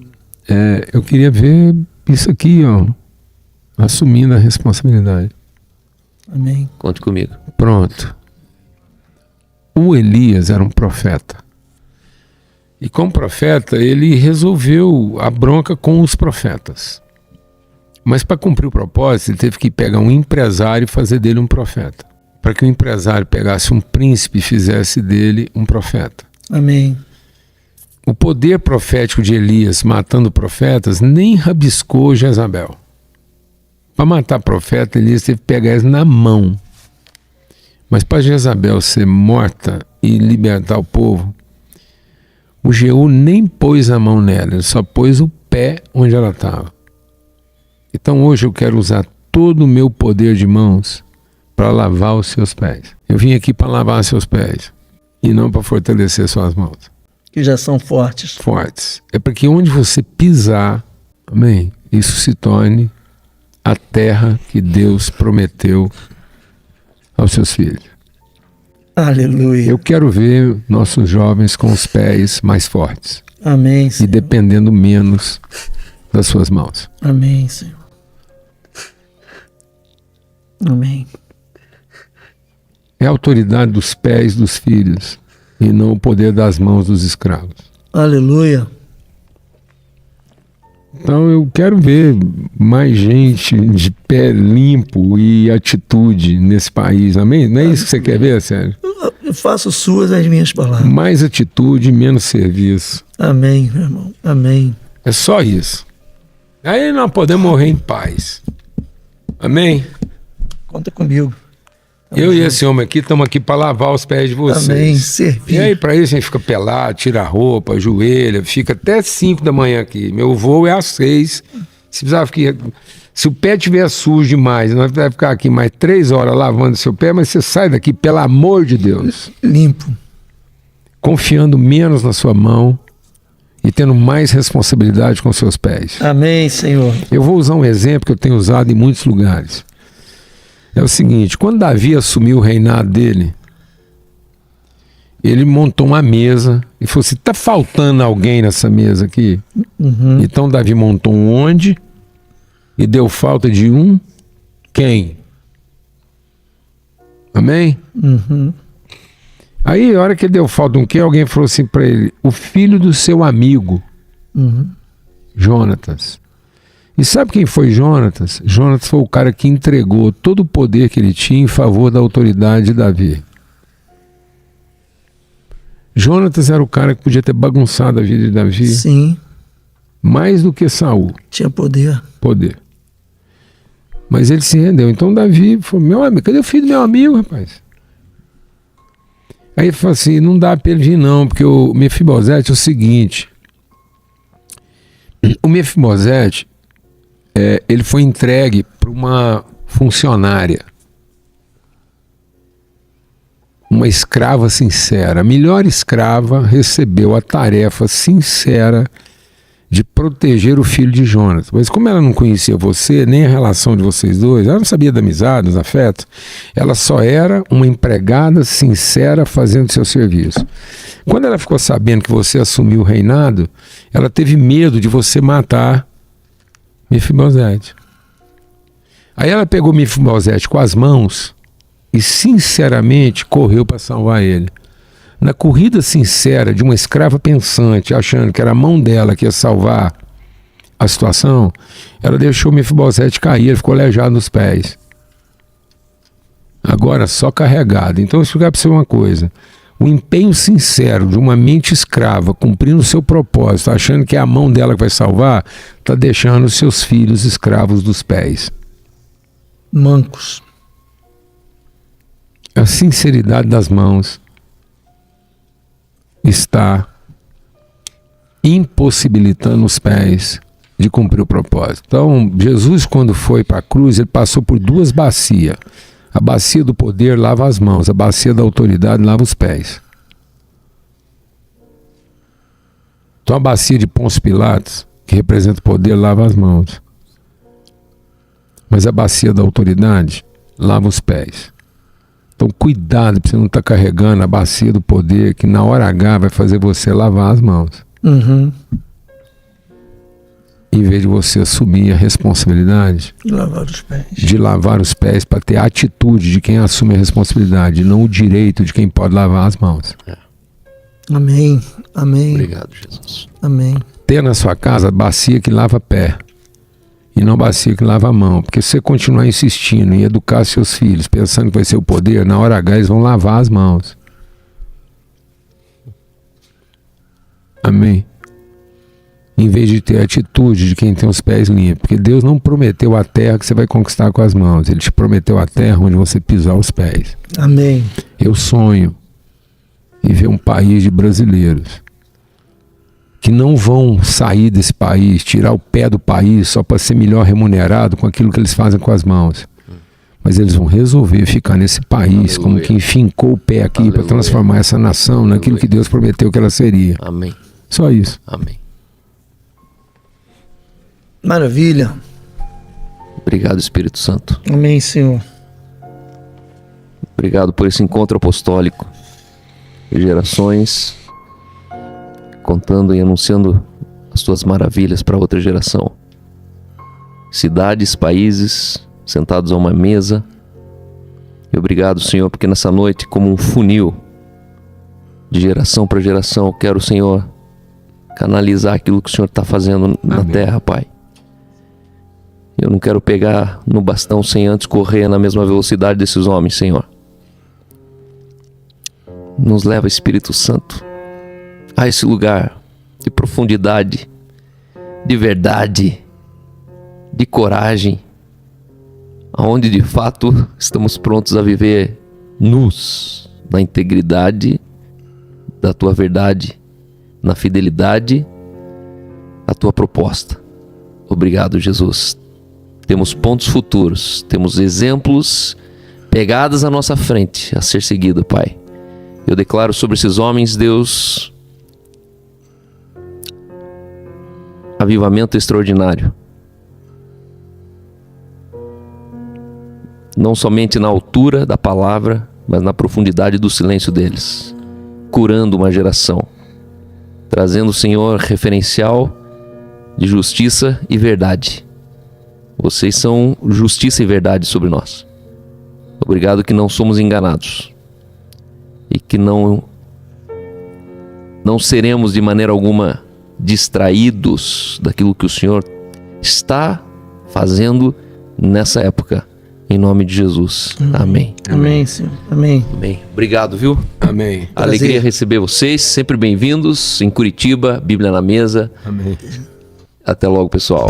eu queria ver isso aqui, ó, assumindo a responsabilidade. Amém. Conte comigo. Pronto. O Elias era um profeta. E como profeta, ele resolveu a bronca com os profetas. Mas para cumprir o propósito, ele teve que pegar um empresário e fazer dele um profeta. Para que o empresário pegasse um príncipe e fizesse dele um profeta. Amém. O poder profético de Elias matando profetas nem rabiscou Jezabel. Para matar profeta, Elias teve que pegar eles na mão. Mas para Jezabel ser morta e libertar o povo, o Jeú nem pôs a mão nela, ele só pôs o pé onde ela estava. Então hoje eu quero usar todo o meu poder de mãos para lavar os seus pés. Eu vim aqui para lavar seus pés e não para fortalecer suas mãos. Que já são fortes. Fortes. É para que onde você pisar, amém, isso se torne a terra que Deus prometeu aos seus filhos. Aleluia. Eu quero ver nossos jovens com os pés mais fortes Amém, e Senhor. dependendo menos das suas mãos. Amém, Senhor. Amém. É a autoridade dos pés dos filhos e não o poder das mãos dos escravos. Aleluia. Então eu quero ver mais gente de pé limpo e atitude nesse país, amém? Não é isso que você quer ver, Sérgio? Eu faço suas as minhas palavras. Mais atitude e menos serviço. Amém, meu irmão. Amém. É só isso. Aí nós podemos morrer em paz. Amém? Conta comigo. Eu e esse homem aqui estamos aqui para lavar os pés de vocês. Amém. Servir. E aí, para isso, a gente fica pelado, tira a roupa, ajoelha, fica até 5 da manhã aqui. Meu voo é às 6. Se o pé estiver sujo demais, nós vamos ficar aqui mais 3 horas lavando seu pé, mas você sai daqui, pelo amor de Deus, Limpo. confiando menos na sua mão e tendo mais responsabilidade com seus pés. Amém, Senhor. Eu vou usar um exemplo que eu tenho usado em muitos lugares. É o seguinte, quando Davi assumiu o reinado dele, ele montou uma mesa e falou assim, está faltando alguém nessa mesa aqui? Então Davi montou um onde e deu falta de um quem? Amém? Aí, a hora que ele deu falta de um quem, alguém falou assim para ele: o filho do seu amigo, Jonatas. E sabe quem foi Jonatas? Jonatas foi o cara que entregou todo o poder que ele tinha em favor da autoridade de Davi. Jonatas era o cara que podia ter bagunçado a vida de Davi. Sim. Mais do que Saul. Tinha poder. Poder. Mas ele se rendeu. Então Davi falou: meu amigo, cadê o filho do meu amigo, rapaz? Aí ele falou assim: não dá pra ele vir não, porque o Mefibosete é o seguinte. O Mefibosete, ele foi entregue para uma funcionária. Uma escrava sincera. A melhor escrava recebeu a tarefa sincera de proteger o filho de Jonatas. Mas como ela não conhecia você, nem a relação de vocês dois, ela não sabia da amizade, dos afetos, ela só era uma empregada sincera fazendo seu serviço. Quando ela ficou sabendo que você assumiu o reinado, ela teve medo de você matar Mefibosete. Aí ela pegou Mefibosete com as mãos e sinceramente correu para salvar ele. Na corrida sincera de uma escrava pensante, achando que era a mão dela que ia salvar a situação, ela deixou Mefibosete cair, ele ficou aleijado nos pés. Agora só carregado. Então eu vou explicar para você uma coisa: o empenho sincero de uma mente escrava cumprindo o seu propósito, achando que é a mão dela que vai salvar, está deixando os seus filhos escravos dos pés. Mancos. A sinceridade das mãos está impossibilitando os pés de cumprir o propósito. Então, Jesus, quando foi para a cruz, ele passou por duas bacias. A bacia do poder lava as mãos, a bacia da autoridade lava os pés. Então, a bacia de Pôncio Pilatos, que representa o poder, lava as mãos. Mas a bacia da autoridade lava os pés. Então cuidado para você não estar carregando a bacia do poder, que na hora H vai fazer você lavar as mãos. Em vez de você assumir a responsabilidade E lavar os pés. de lavar os pés, para ter a atitude de quem assume a responsabilidade, não o direito de quem pode lavar as mãos. Amém. Amém. Obrigado, Jesus. Amém. Ter na sua casa bacia que lava pé e não bacia que lava a mão. Porque se você continuar insistindo em educar seus filhos, pensando que vai ser o poder, na hora H eles vão lavar as mãos. Amém? Em vez de ter a atitude de quem tem os pés limpos. Porque Deus não prometeu a terra que você vai conquistar com as mãos. Ele te prometeu a terra onde você pisar os pés. Amém. Eu sonho em ver um país de brasileiros que não vão sair desse país, tirar o pé do país só para ser melhor remunerado com aquilo que eles fazem com as mãos. Mas eles vão resolver ficar nesse país, como quem fincou o pé aqui para transformar essa nação naquilo que Deus prometeu que ela seria. Amém. Só isso. Amém. Maravilha. Obrigado, Espírito Santo. Amém, Senhor. Obrigado por esse encontro apostólico. Gerações contando e anunciando as tuas maravilhas para outra geração. Cidades, países, sentados a uma mesa. E obrigado, Senhor, porque nessa noite, como um funil de geração para geração, eu quero, Senhor, canalizar aquilo que o Senhor está fazendo na Amém. terra, Pai. Eu não quero pegar no bastão sem antes correr na mesma velocidade desses homens, Senhor. Nos leva, Espírito Santo, a esse lugar de profundidade, de verdade, de coragem, aonde de fato estamos prontos a viver nus na integridade da tua verdade, na fidelidade à tua proposta. Obrigado, Jesus. Temos pontos futuros, temos exemplos, pegadas à nossa frente a ser seguido, Pai. Eu declaro sobre esses homens, Deus, avivamento extraordinário. Não somente na altura da palavra, mas na profundidade do silêncio deles. Curando uma geração. Trazendo, Senhor, referencial de justiça e verdade. Vocês são justiça e verdade sobre nós. Obrigado que não somos enganados. E que não seremos de maneira alguma distraídos daquilo que o Senhor está fazendo nessa época. Em nome de Jesus. Amém. Amém, Senhor. Amém. Amém. Obrigado, viu? Amém. Alegria receber vocês. Sempre bem-vindos em Curitiba, Bíblia na Mesa. Amém. Até logo, pessoal.